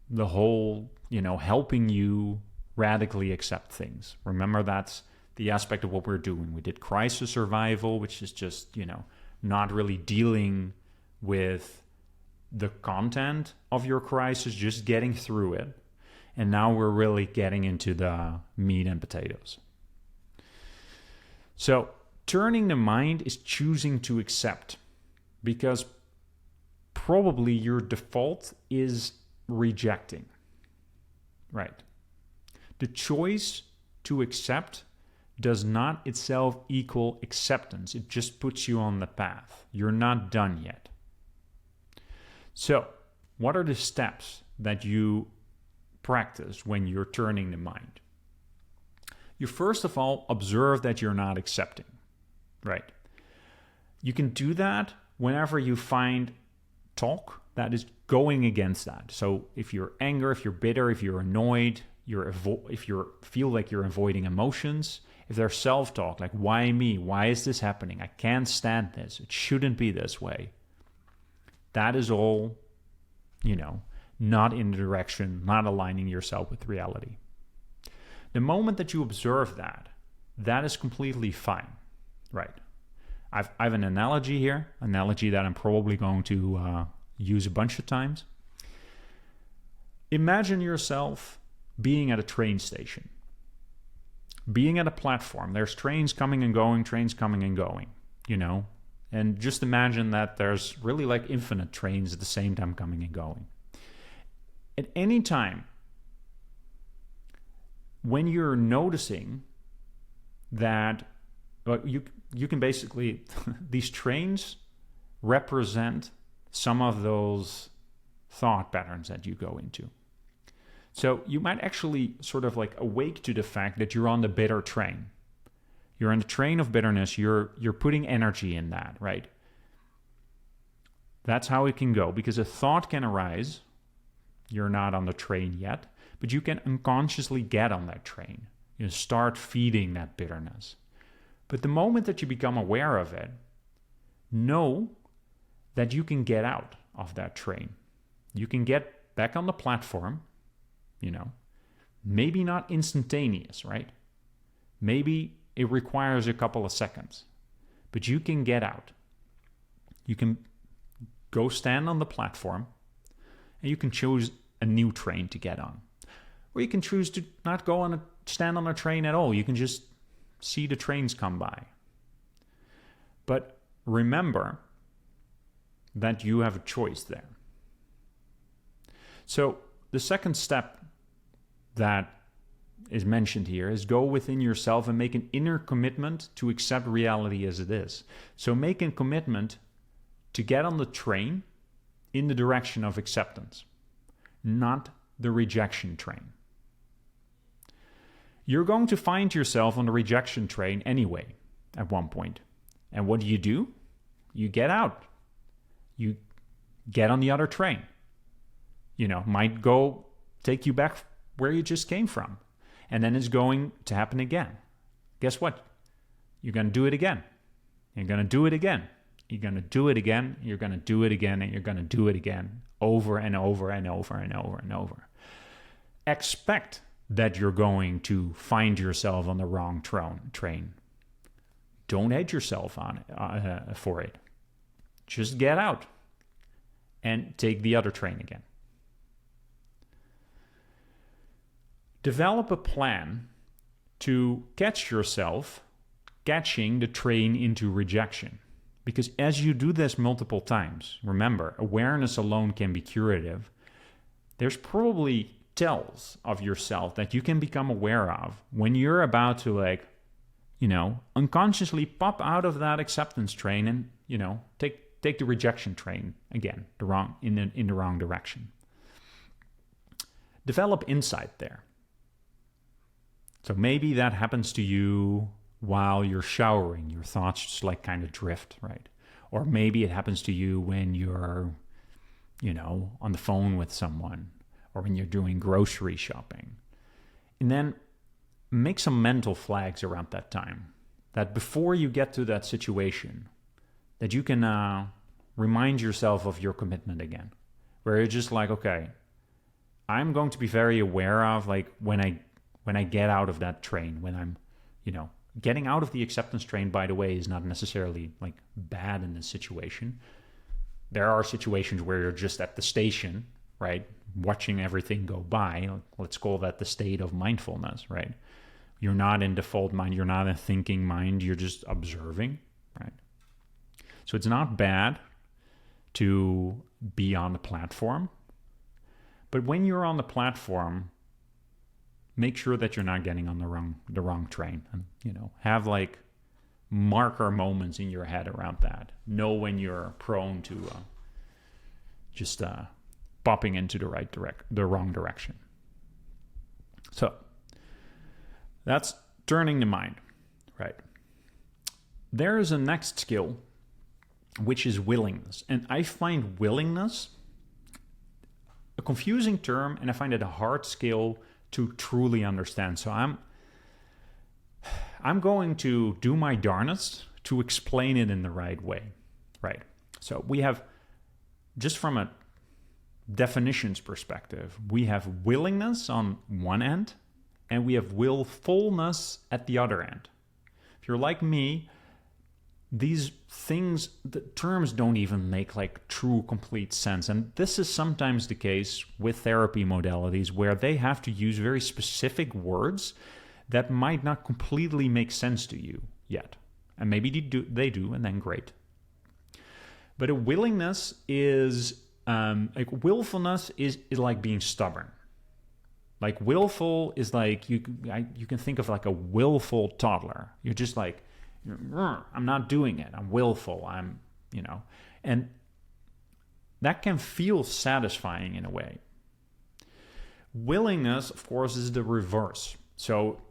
the whole, helping you radically accept things. Remember, that's the aspect of what we're doing. We did crisis survival, which is just, not really dealing with the content of your crisis, just getting through it. And now we're really getting into the meat and potatoes. So turning the mind is choosing to accept, because probably your default is rejecting, right? The choice to accept does not itself equal acceptance. It just puts you on the path. You're not done yet. So, what are the steps that you practice when you're turning the mind? You first of all observe that you're not accepting, right? You can do that whenever you find talk that is going against that. So if you're angry, if you're bitter, if you're annoyed, if you feel like you're avoiding emotions, if there's self-talk, like, why me? Why is this happening? I can't stand this. It shouldn't be this way. That is all, not in the direction, not aligning yourself with reality. The moment that you observe that is completely fine, right? I have an analogy here, that I'm probably going to use a bunch of times. Imagine yourself being at a train station, being at a platform. There's trains coming and going, and just imagine that there's really like infinite trains at the same time coming and going. At any time, when you're noticing that, you can basically, these trains represent some of those thought patterns that you go into. So you might actually sort of like awake to the fact that you're on the bitter train. You're on the train of bitterness. You're putting energy in that, right? That's how it can go, because a thought can arise. You're not on the train yet, but you can unconsciously get on that train. You start feeding that bitterness. But the moment that you become aware of it, know that you can get out of that train. You can get back on the platform, maybe not instantaneous, right? Maybe it requires a couple of seconds, but you can get out. You can go stand on the platform, and you can choose a new train to get on. Or you can choose to not stand on a train at all. You can just see the trains come by. But remember that you have a choice there. So the second step that is mentioned here is go within yourself and make an inner commitment to accept reality as it is. So make a commitment to get on the train in the direction of acceptance, not the rejection train. You're going to find yourself on the rejection train anyway at one point. And what do? You get out. You get on the other train. Might go take you back where you just came from. And then it's going to happen again. Guess what? You're going to do it again. You're going to do it again. You're going to do it again. You're going to do it again. And you're going to do it again. Over and over and over and over and over. Expect that you're going to find yourself on the wrong train. Don't hate yourself on it, for it. Just get out and take the other train again. Develop a plan to catch yourself catching the train into rejection. Because as you do this multiple times, remember, awareness alone can be curative. There's probably tells of yourself that you can become aware of when you're about to unconsciously pop out of that acceptance train and, take the rejection train again, in the wrong direction. Develop insight there. So maybe that happens to you while you're showering. Your thoughts just kind of drift, right? Or maybe it happens to you when you're, on the phone with someone, or when you're doing grocery shopping. And then make some mental flags around that time. That before you get to that situation, that you can remind yourself of your commitment again. Where you're just okay, I'm going to be very aware of when I get out of that train, when I'm, getting out of the acceptance train, by the way, is not necessarily bad in this situation. There are situations where you're just at the station, right? Watching everything go by. Let's call that the state of mindfulness, right? You're not in default mind. You're not in thinking mind. You're just observing, right? So it's not bad to be on the platform. But when you're on the platform, make sure that you're not getting on the wrong train. And, have marker moments in your head around that. Know when you're prone to just popping into the wrong direction. So that's turning the mind, right? There is a next skill, which is willingness. And I find willingness a confusing term, and I find it a hard skill to truly understand. So I'm going to do my darnest to explain it in the right way, right? So we have, just from a definitions perspective, we have willingness on one end, and we have willfulness at the other end. If you're like me, these things, the terms don't even make true complete sense. And this is sometimes the case with therapy modalities where they have to use very specific words that might not completely make sense to you yet. And maybe they do, and then great. But a willingness is, willfulness is like being stubborn. Willful is you can think of a willful toddler. You're just I'm not doing it. I'm willful. And that can feel satisfying in a way. Willingness, of course, is the reverse. So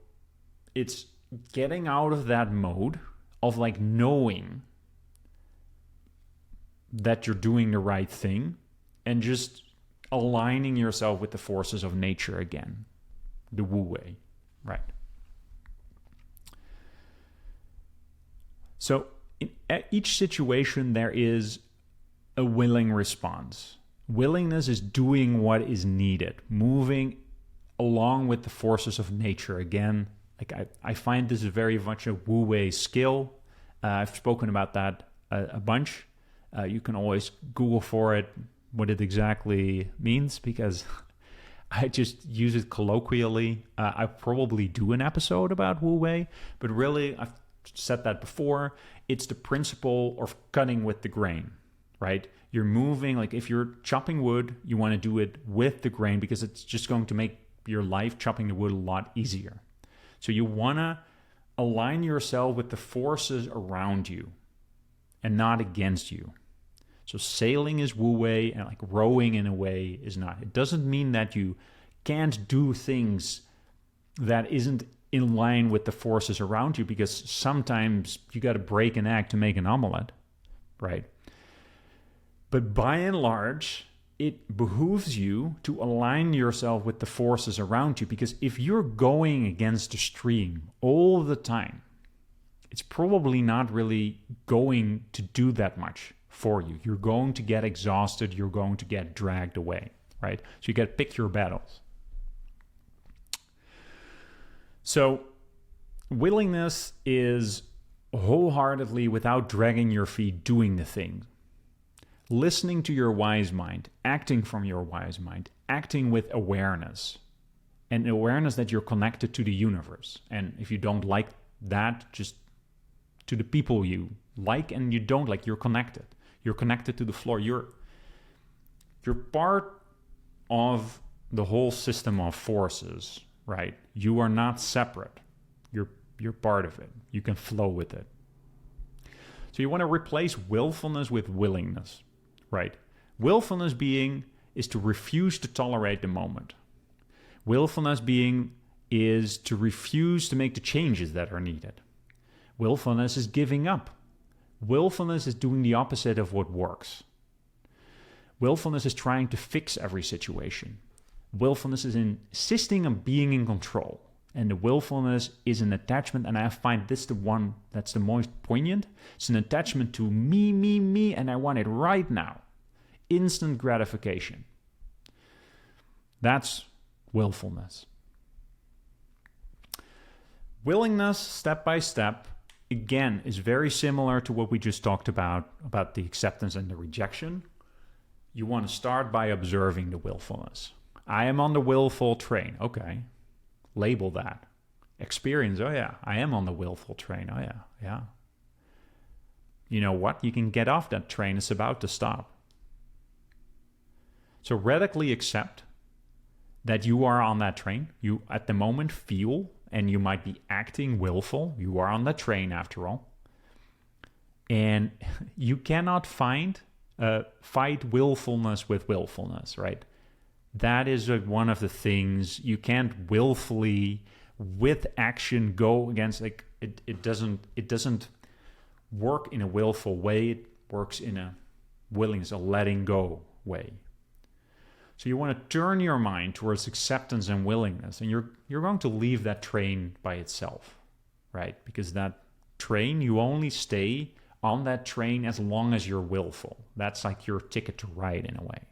it's getting out of that mode of knowing that you're doing the right thing and just aligning yourself with the forces of nature again, the Wu Wei, right? So in each situation, there is a willing response. Willingness is doing what is needed, moving along with the forces of nature. Again, like I find this is very much a Wu Wei skill. I've spoken about that a bunch. You can always Google for it, what it exactly means, because I just use it colloquially. I probably do an episode about Wu Wei, but really, I've said that before. It's the principle of cutting with the grain, right? You're moving, like if you're chopping wood, you want to do it with the grain because it's just going to make your life chopping the wood a lot easier. So you want to align yourself with the forces around you and not against you. So sailing is Wu Wei, and like rowing in a way is not. It doesn't mean that you can't do things that isn't in line with the forces around you, because sometimes you got to break an egg to make an omelet, right? But by and large, it behooves you to align yourself with the forces around you, because if you're going against the stream all the time, it's probably not really going to do that much for you. You're going to get exhausted. You're going to get dragged away, right? So you got to pick your battles. So willingness is wholeheartedly, without dragging your feet, doing the thing. Listening to your wise mind, acting from your wise mind, acting with awareness, and awareness that you're connected to the universe. And if you don't like that, just to the people you like and you don't like, you're connected. You're connected to the floor. You're part of the whole system of forces, right? You are not separate. You're part of it. You can flow with it. So you want to replace willfulness with willingness, right? Willfulness being is to refuse to tolerate the moment. Willfulness being is to refuse to make the changes that are needed. Willfulness is giving up. Willfulness is doing the opposite of what works. Willfulness is trying to fix every situation. Willfulness is insisting on being in control. And the willfulness is an attachment, and I find this the one that's the most poignant. It's an attachment to me, and I want it right now. Instant gratification. That's willfulness. Willingness, step by step, again, is very similar to what we just talked about the acceptance and the rejection. You want to start by observing the willfulness. I am on the willful train. Okay. Label that. Experience. Oh yeah, I am on the willful train. Oh yeah. You know what? You can get off that train. It's about to stop. So radically accept that you are on that train. You at the moment feel, and you might be acting willful. You are on the train after all. And you cannot fight willfulness with willfulness, right? That is one of the things you can't willfully, with action, go against. Like it doesn't work in a willful way. It works in a willingness, a letting go way. So you want to turn your mind towards acceptance and willingness, and you're going to leave that train by itself, right? Because that train, you only stay on that train as long as you're willful. That's like your ticket to ride in a way.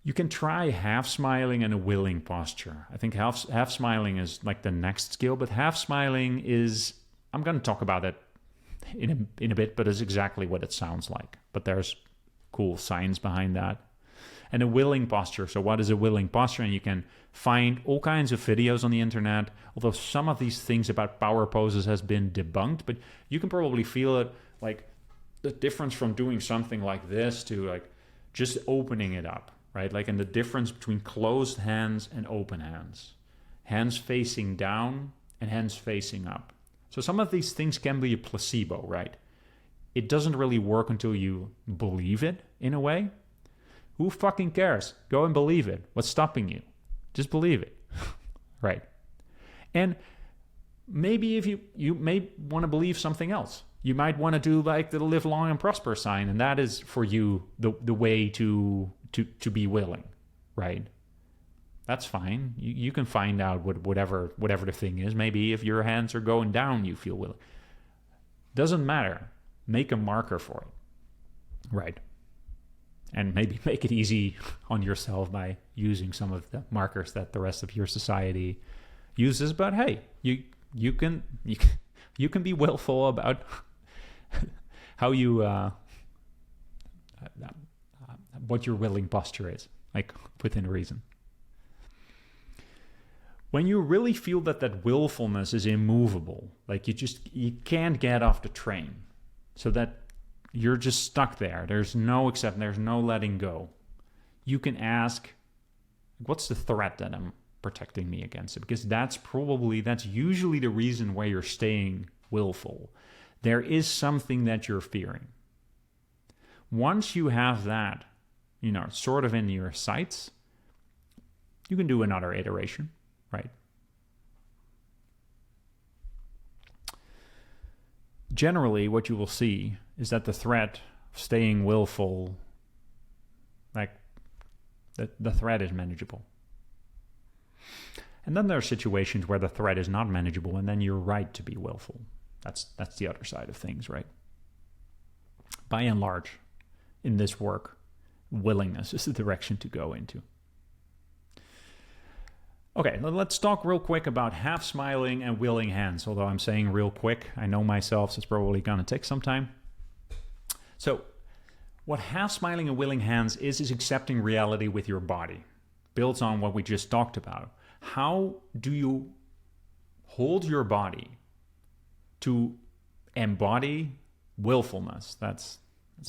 You can try half smiling and a willing posture. I think half smiling is like the next skill, but half smiling is, I'm going to talk about it in a bit, but it's exactly what it sounds like. But there's cool science behind that. And a willing posture. So what is a willing posture? And you can find all kinds of videos on the internet, although some of these things about power poses has been debunked, but you can probably feel it, like the difference from doing something like this to like just opening it up. Right? Like, and the difference between closed hands and open hands. Hands facing down and hands facing up. So some of these things can be a placebo, right? It doesn't really work until you believe it in a way. Who fucking cares? Go and believe it. What's stopping you? Just believe it. Right? And maybe if you may want to believe something else. You might want to do like the live long and prosper sign, and that is for you the way to be willing, right? That's fine. You can find out whatever the thing is. Maybe if your hands are going down, you feel willing. Doesn't matter. Make a marker for it, right? And maybe make it easy on yourself by using some of the markers that the rest of your society uses. But hey, you can be willful about how you what your willing posture is, like within reason. When you really feel that willfulness is immovable, like you can't get off the train, so that you're just stuck there. There's no acceptance, there's no letting go. You can ask, what's the threat that I'm protecting me against it? Because that's usually the reason why you're staying willful. There is something that you're fearing. Once you have that, sort of in your sights, you can do another iteration, right? Generally, what you will see is that the threat of staying willful, like the threat is manageable. And then there are situations where the threat is not manageable, and then you're right to be willful. That's the other side of things, right? By and large, in this work, willingness is the direction to go into. Okay, let's talk real quick about half smiling and willing hands. Although I'm saying real quick, I know myself, so it's probably going to take some time. So what half smiling and willing hands is accepting reality with your body. Builds on what we just talked about. How do you hold your body to embody willfulness? That's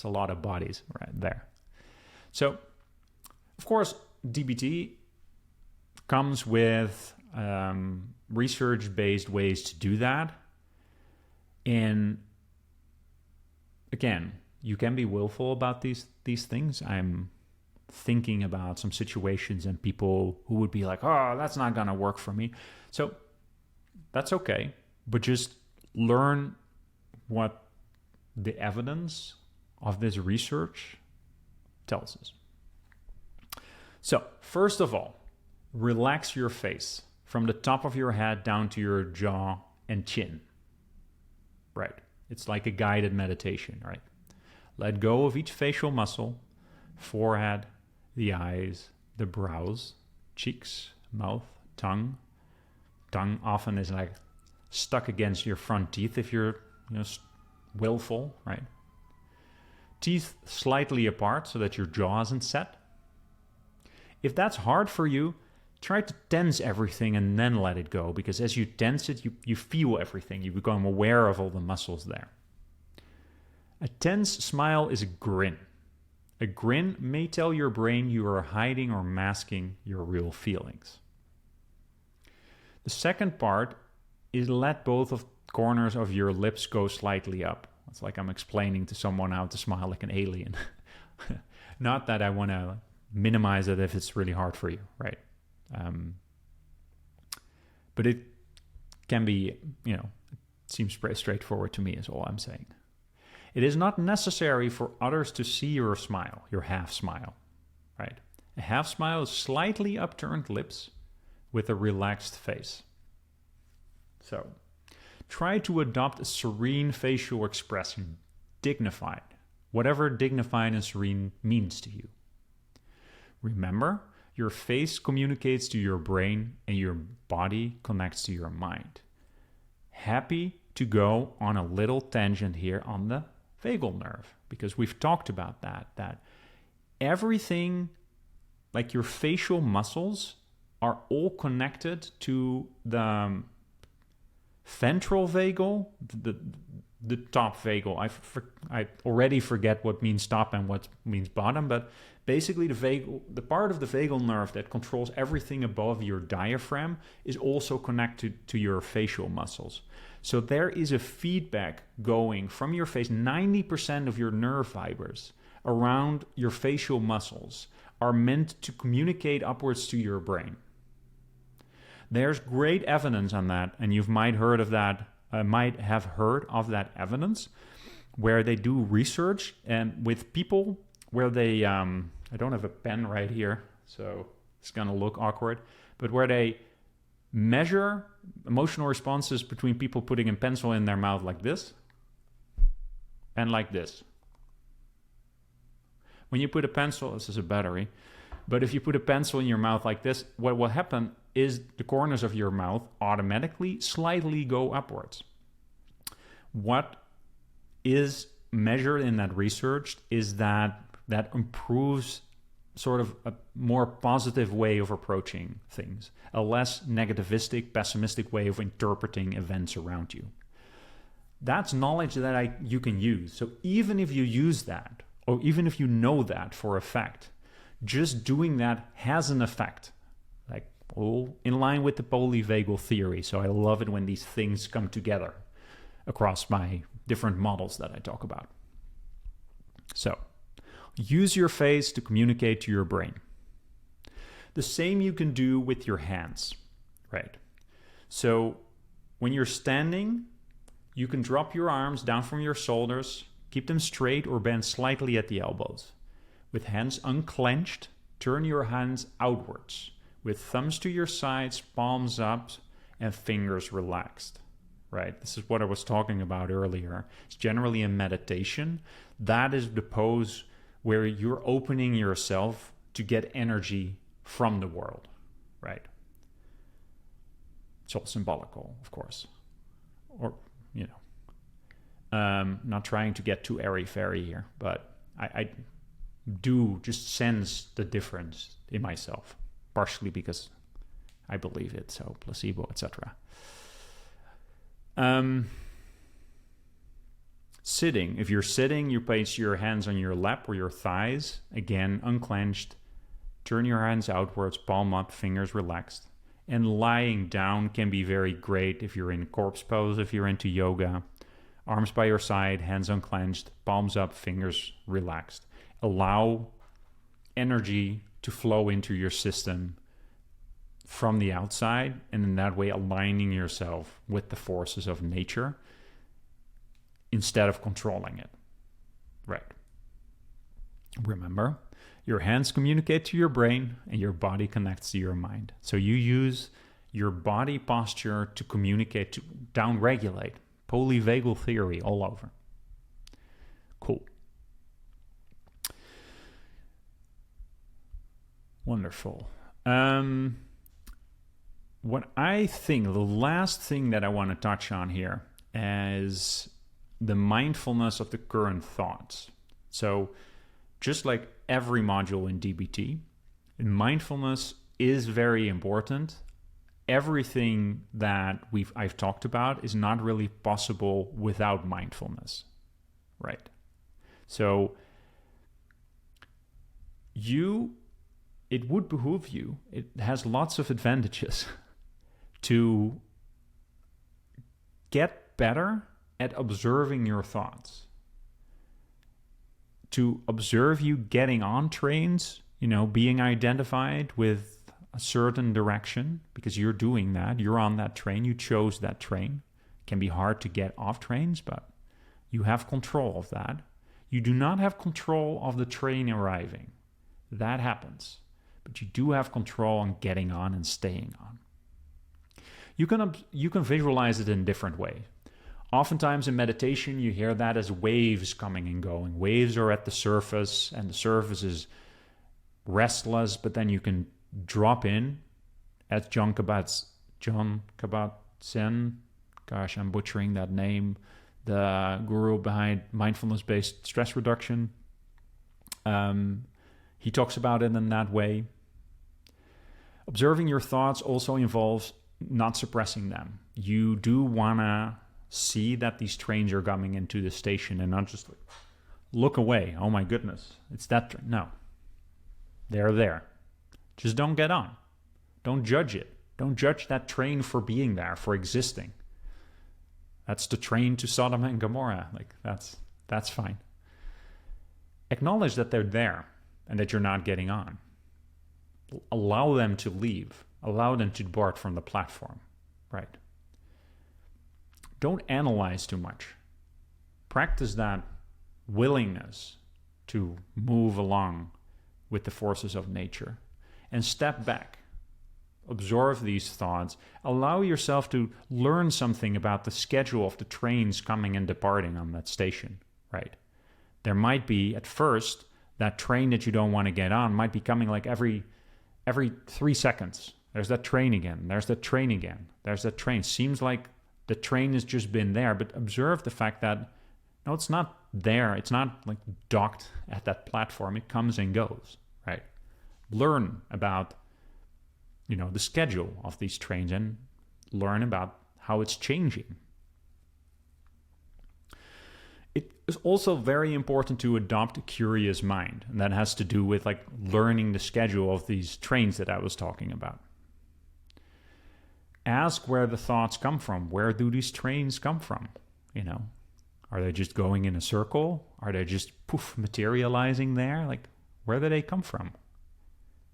a lot of bodies right there. So, of course, DBT comes with research-based ways to do that. And again, you can be willful about these things. I'm thinking about some situations and people who would be like, oh, that's not going to work for me. So that's okay. But just learn what the evidence of this research tells us. So first of all, relax your face from the top of your head down to your jaw and chin. Right. It's like a guided meditation, right? Let go of each facial muscle, forehead, the eyes, the brows, cheeks, mouth, tongue. Tongue often is like stuck against your front teeth if you're willful, right? Teeth slightly apart so that your jaw isn't set. If that's hard for you, try to tense everything and then let it go, because as you tense it, you feel everything. You become aware of all the muscles there. A tense smile is a grin. A grin may tell your brain you are hiding or masking your real feelings. The second part is let both of corners of your lips go slightly up. It's like I'm explaining to someone how to smile like an alien. Not that I want to minimize it if it's really hard for you, right? But it can be, it seems pretty straightforward to me is all I'm saying. It is not necessary for others to see your smile, your half smile, right? A half smile is slightly upturned lips with a relaxed face. So, try to adopt a serene facial expression, dignified, whatever dignified and serene means to you. Remember, your face communicates to your brain and your body connects to your mind. Happy to go on a little tangent here on the vagal nerve, because we've talked about that everything, like your facial muscles, are all connected to the ventral vagal, the top vagal. I already forget what means top and what means bottom, but basically the part of the vagal nerve that controls everything above your diaphragm is also connected to your facial muscles. So there is a feedback going from your face. 90% of your nerve fibers around your facial muscles are meant to communicate upwards to your brain. There's great evidence on that, and you might heard of that might have heard of that evidence, where they do research and with people where they, I don't have a pen right here, so it's gonna look awkward, but where they measure emotional responses between people putting a pencil in their mouth like this and like this. When you put a pencil, this is a battery, but if you put a pencil in your mouth like this, what will happen is the corners of your mouth automatically slightly go upwards. What is measured in that research is that improves sort of a more positive way of approaching things, a less negativistic, pessimistic way of interpreting events around you. That's knowledge that you can use. So even if you use that, or even if you know that for a fact, just doing that has an effect, like in line with the polyvagal theory. So I love it when these things come together across my different models that I talk about. So use your face to communicate to your brain. The same you can do with your hands, right? So when you're standing, you can drop your arms down from your shoulders, keep them straight or bend slightly at the elbows. With hands unclenched, turn your hands outwards, with thumbs to your sides, palms up, and fingers relaxed, right? This is what I was talking about earlier. It's generally a meditation. That is the pose where you're opening yourself to get energy from the world, right? It's all symbolical, of course. Or, not trying to get too airy-fairy here, but I do just sense the difference in myself, partially because I believe it, so placebo, etc. Sitting. If you're sitting, you place your hands on your lap or your thighs, again, unclenched. Turn your hands outwards, palm up, fingers relaxed. And lying down can be very great if you're in corpse pose, if you're into yoga. Arms by your side, hands unclenched, palms up, fingers relaxed. Allow energy to flow into your system from the outside, and in that way aligning yourself with the forces of nature instead of controlling it. Right. Remember, your hands communicate to your brain and your body connects to your mind. So you use your body posture to communicate, to down-regulate. Polyvagal theory all over. Cool. Wonderful. What I think, the last thing that I want to touch on here is the mindfulness of the current thoughts. So just like every module in DBT, mindfulness is very important. Everything that I've talked about is not really possible without mindfulness, right? So it would behoove you, it has lots of advantages to get better at observing your thoughts, to observe you getting on trains, being identified with a certain direction, because you're doing that, you're on that train, you chose that train. It can be hard to get off trains, but you have control of that. You do not have control of the train arriving. That happens. But you do have control on getting on and staying on. You can visualize it in different ways. Oftentimes in meditation, you hear that as waves coming and going. Waves are at the surface, and the surface is restless, but then you can drop in, as John Kabat-Zinn, gosh, I'm butchering that name, the guru behind mindfulness-based stress reduction. He talks about it in that way. Observing your thoughts also involves not suppressing them. You do want to see that these trains are coming into the station and not just look away. Oh my goodness, it's that train. No, they're there. Just don't get on. Don't judge it. Don't judge that train for being there, for existing. That's the train to Sodom and Gomorrah. That's fine. Acknowledge that they're there and that you're not getting on. Allow them to leave. Allow them to depart from the platform. Right. Don't analyze too much. Practice that willingness to move along with the forces of nature and step back. Observe these thoughts. Allow yourself to learn something about the schedule of the trains coming and departing on that station, right? There might be, at first, that train that you don't want to get on might be coming like every 3 seconds. There's that train again. There's that train again. There's that train. Seems like the train has just been there, but observe the fact that, no, it's not there. It's not like docked at that platform. It comes and goes, right? Learn about, the schedule of these trains and learn about how it's changing. It is also very important to adopt a curious mind, and that has to do with like learning the schedule of these trains that I was talking about. Ask where the thoughts come from. Where do these trains come from? Are they just going in a circle? Are they just materializing there? Like, where do they come from?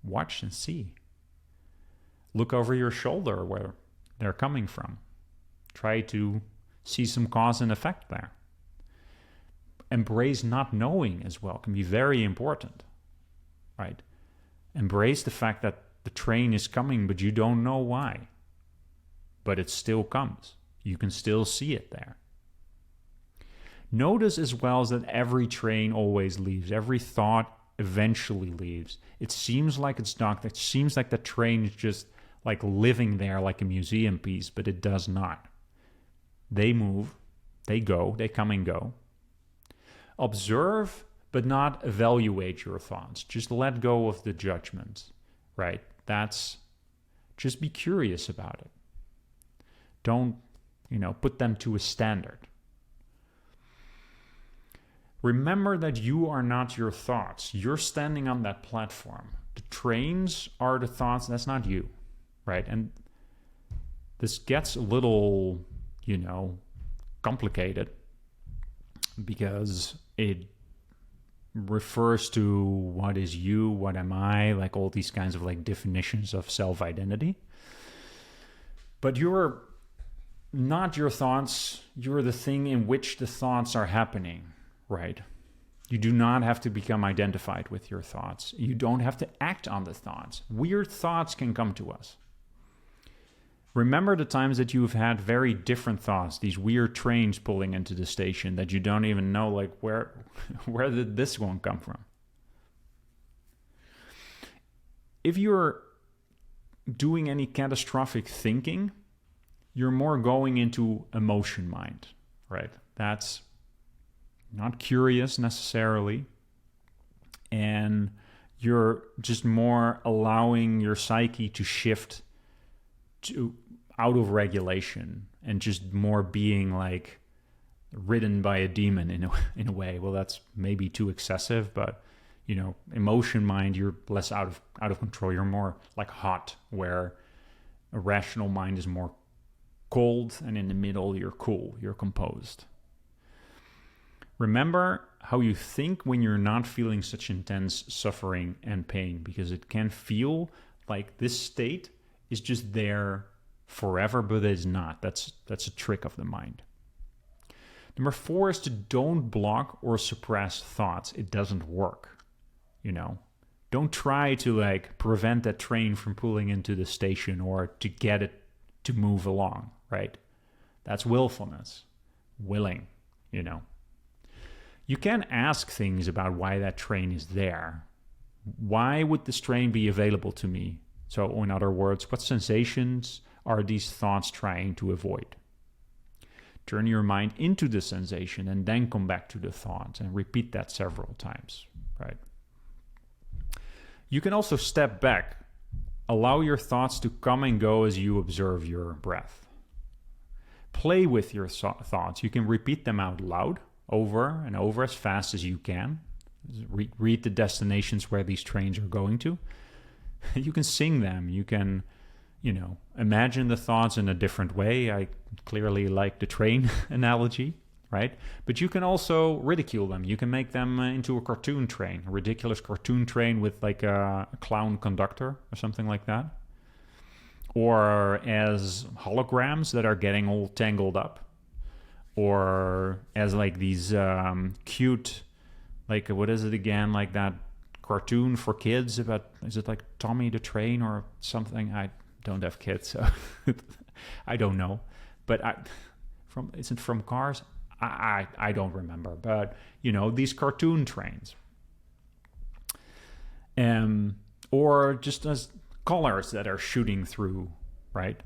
Watch and see. Look over your shoulder where they're coming from. Try to see some cause and effect there. Embrace not knowing as well. Can be very important, right? Embrace the fact that the train is coming, but you don't know why. But it still comes. You can still see it there. Notice as well as that every train always leaves. Every thought eventually leaves. It seems like it's docked. It seems like the train is just like living there like a museum piece, but it does not. They move, they go, they come and go. Observe, but not evaluate your thoughts. Just let go of the judgment, right? Just be curious about it. Don't, put them to a standard. Remember that you are not your thoughts. You're standing on that platform. The trains are the thoughts. That's not you, right? And this gets a little, complicated because it refers to what is you, what am I, like all these kinds of like definitions of self-identity. But you're not your thoughts. You're the thing in which the thoughts are happening. Right? You do not have to become identified with your thoughts. You don't have to act on the thoughts. Weird thoughts can come to us. Remember the times that you've had very different thoughts, these weird trains pulling into the station that you don't even know, like, where did this one come from? If you're doing any catastrophic thinking, you're more going into emotion mind, right? That's not curious necessarily, and you're just more allowing your psyche to shift to out of regulation and just more being like ridden by a demon in a way. Well, that's maybe too excessive, but emotion mind, you're less out of control. You're more like hot, where a rational mind is more cold, and in the middle you're cool, you're composed. Remember how you think when you're not feeling such intense suffering and pain, because it can feel like this state is just there forever, but it is not. That's a trick of the mind. Number 4 is to don't block or suppress thoughts. It doesn't work. Don't try to prevent that train from pulling into the station or to get it to move along, right? That's willfulness. Willing, You can ask things about why that train is there. Why would this train be available to me? So in other words, what sensations are these thoughts trying to avoid? Turn your mind into the sensation and then come back to the thought and repeat that several times, right? You can also step back. Allow your thoughts to come and go as you observe your breath. Play with your thoughts. You can repeat them out loud over and over as fast as you can. Read the destinations where these trains are going to. You can sing them. You can, imagine the thoughts in a different way. I clearly like the train analogy, right? But you can also ridicule them. You can make them into a cartoon train, a ridiculous cartoon train with like a clown conductor or something like that. Or as holograms that are getting all tangled up. or as like these cute, like what is it again, like that cartoon for kids about, is it like Tommy the Train or something? I don't have kids, so I don't know. But is it from Cars? I don't remember. But these cartoon trains, or just as colors that are shooting through, right?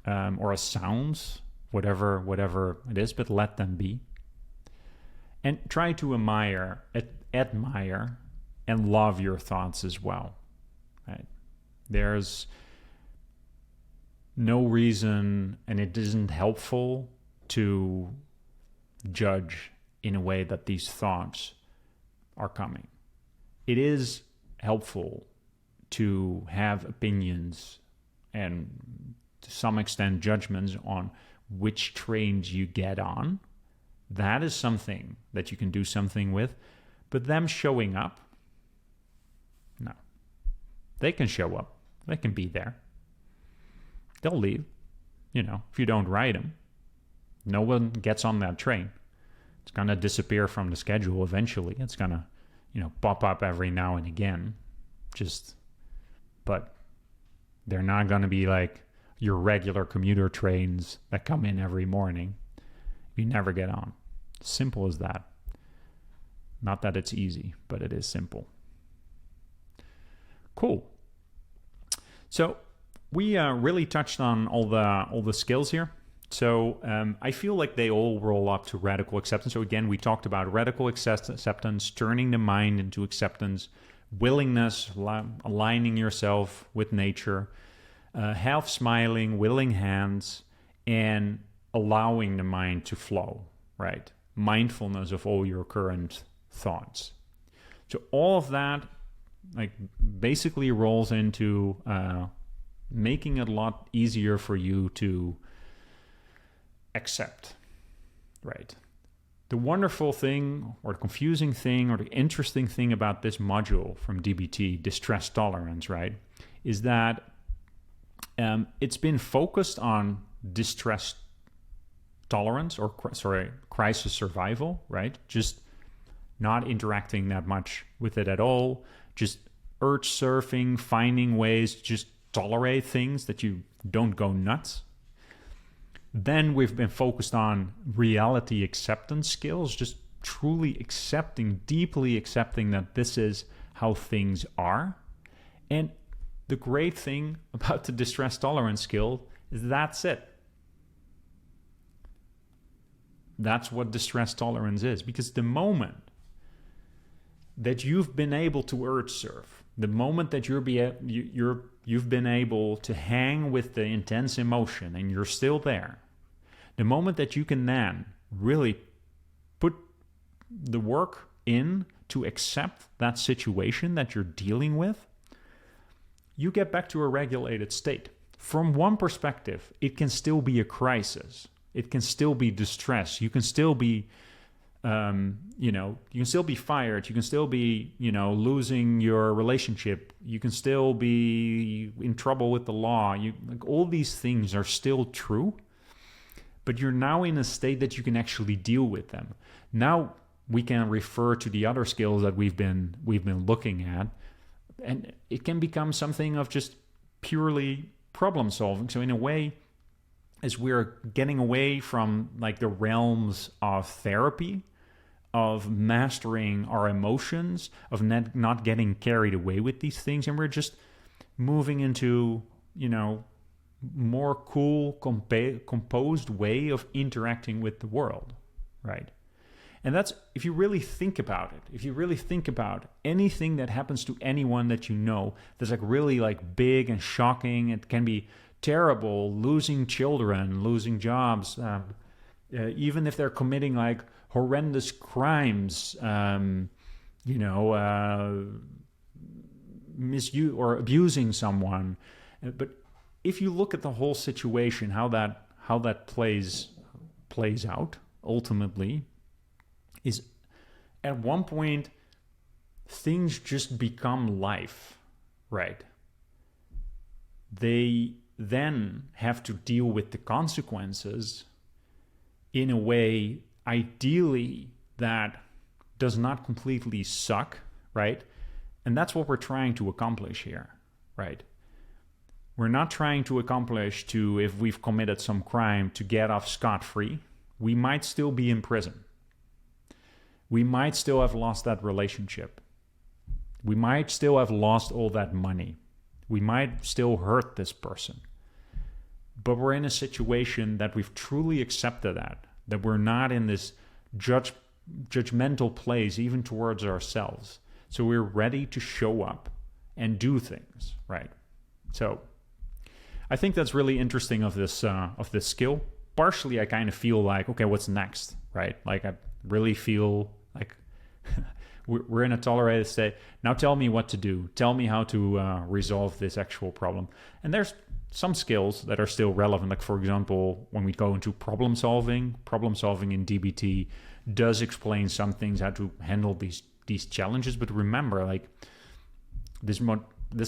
Or as sounds, whatever it is, but let them be. And try to admire and love your thoughts as well. Right? There's no reason, and it isn't helpful to judge in a way that these thoughts are coming. It is helpful to have opinions and to some extent judgments on which trains you get on. That is something that you can do something with. But them showing up, no. They can show up. They can be there. They'll leave. If you don't ride them, no one gets on that train. It's going to disappear from the schedule eventually. It's going to, pop up every now and again. But they're not going to be like your regular commuter trains that come in every morning. You never get on. Simple as that. Not that it's easy, but it is simple. Cool. So we really touched on all the skills here. So I feel like they all roll up to radical acceptance. So again, we talked about radical acceptance, turning the mind into acceptance, willingness, aligning yourself with nature, half smiling, willing hands, and allowing the mind to flow, right? Mindfulness of all your current thoughts. So all of that basically rolls into making it a lot easier for you to accept, right? The wonderful thing, or the confusing thing, or the interesting thing about this module from DBT, distress tolerance, right, is that it's been focused on distress tolerance, or crisis survival, right? Just not interacting that much with it at all, just urge surfing, finding ways to just tolerate things that you don't go nuts. Then we've been focused on reality acceptance skills, just truly accepting, deeply accepting that this is how things are. And the great thing about the distress tolerance skill is that's it. That's what distress tolerance is. Because the moment that you've been able to urge surf, the moment that you've been able to hang with the intense emotion and you're still there, the moment that you can then really put the work in to accept that situation that you're dealing with, you get back to a regulated state. From one perspective, it can still be a crisis. It can still be distress. You can still be, you can still be fired. You can still be, losing your relationship. You can still be in trouble with the law. All these things are still true, but you're now in a state that you can actually deal with them. Now we can refer to the other skills that we've been looking at, and it can become something of just purely problem solving. So in a way, as we're getting away from the realms of therapy, of mastering our emotions, of not getting carried away with these things, and we're just moving into, more cool, composed way of interacting with the world, right? And that's, if you really think about it, if you really think about anything that happens to anyone that you know that's really big and shocking, it can be terrible, losing children, losing jobs, even if they're committing horrendous crimes, misuse or abusing someone. But if you look at the whole situation, how that plays out ultimately, is at one point things just become life, right? They then have to deal with the consequences, in a way, ideally, that does not completely suck, right? And that's what we're trying to accomplish here, right? We're not trying to accomplish to, if we've committed some crime, to get off scot-free. We might still be in prison. We might still have lost that relationship. We might still have lost all that money. We might still hurt this person. But we're in a situation that we've truly accepted that we're not in this judgmental place even towards ourselves. So we're ready to show up and do things, right? So I think that's really interesting of this skill. Partially, I kind of feel like, okay, what's next, right? Like I really feel like we're in a tolerated state. Now tell me what to do. Tell me how to resolve this actual problem. And there's some skills that are still relevant. Like, for example, when we go into problem solving in DBT does explain some things, how to handle these challenges. But remember, like, this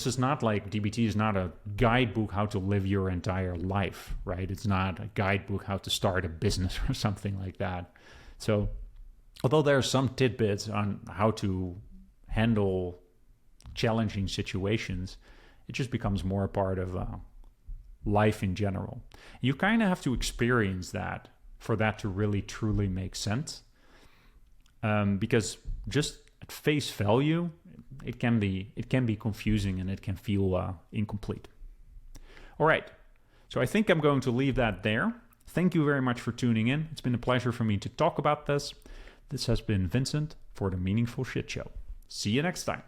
is not like, DBT is not a guidebook how to live your entire life, right? It's not a guidebook how to start a business or something like that. So although there are some tidbits on how to handle challenging situations, it just becomes more a part of life in general. You kind of have to experience that for that to really truly make sense. Because just at face value, it can be confusing and it can feel incomplete. All right, so I think I'm going to leave that there. Thank you very much for tuning in. It's been a pleasure for me to talk about this. This has been Vincent for the Meaningful Shit Show. See you next time.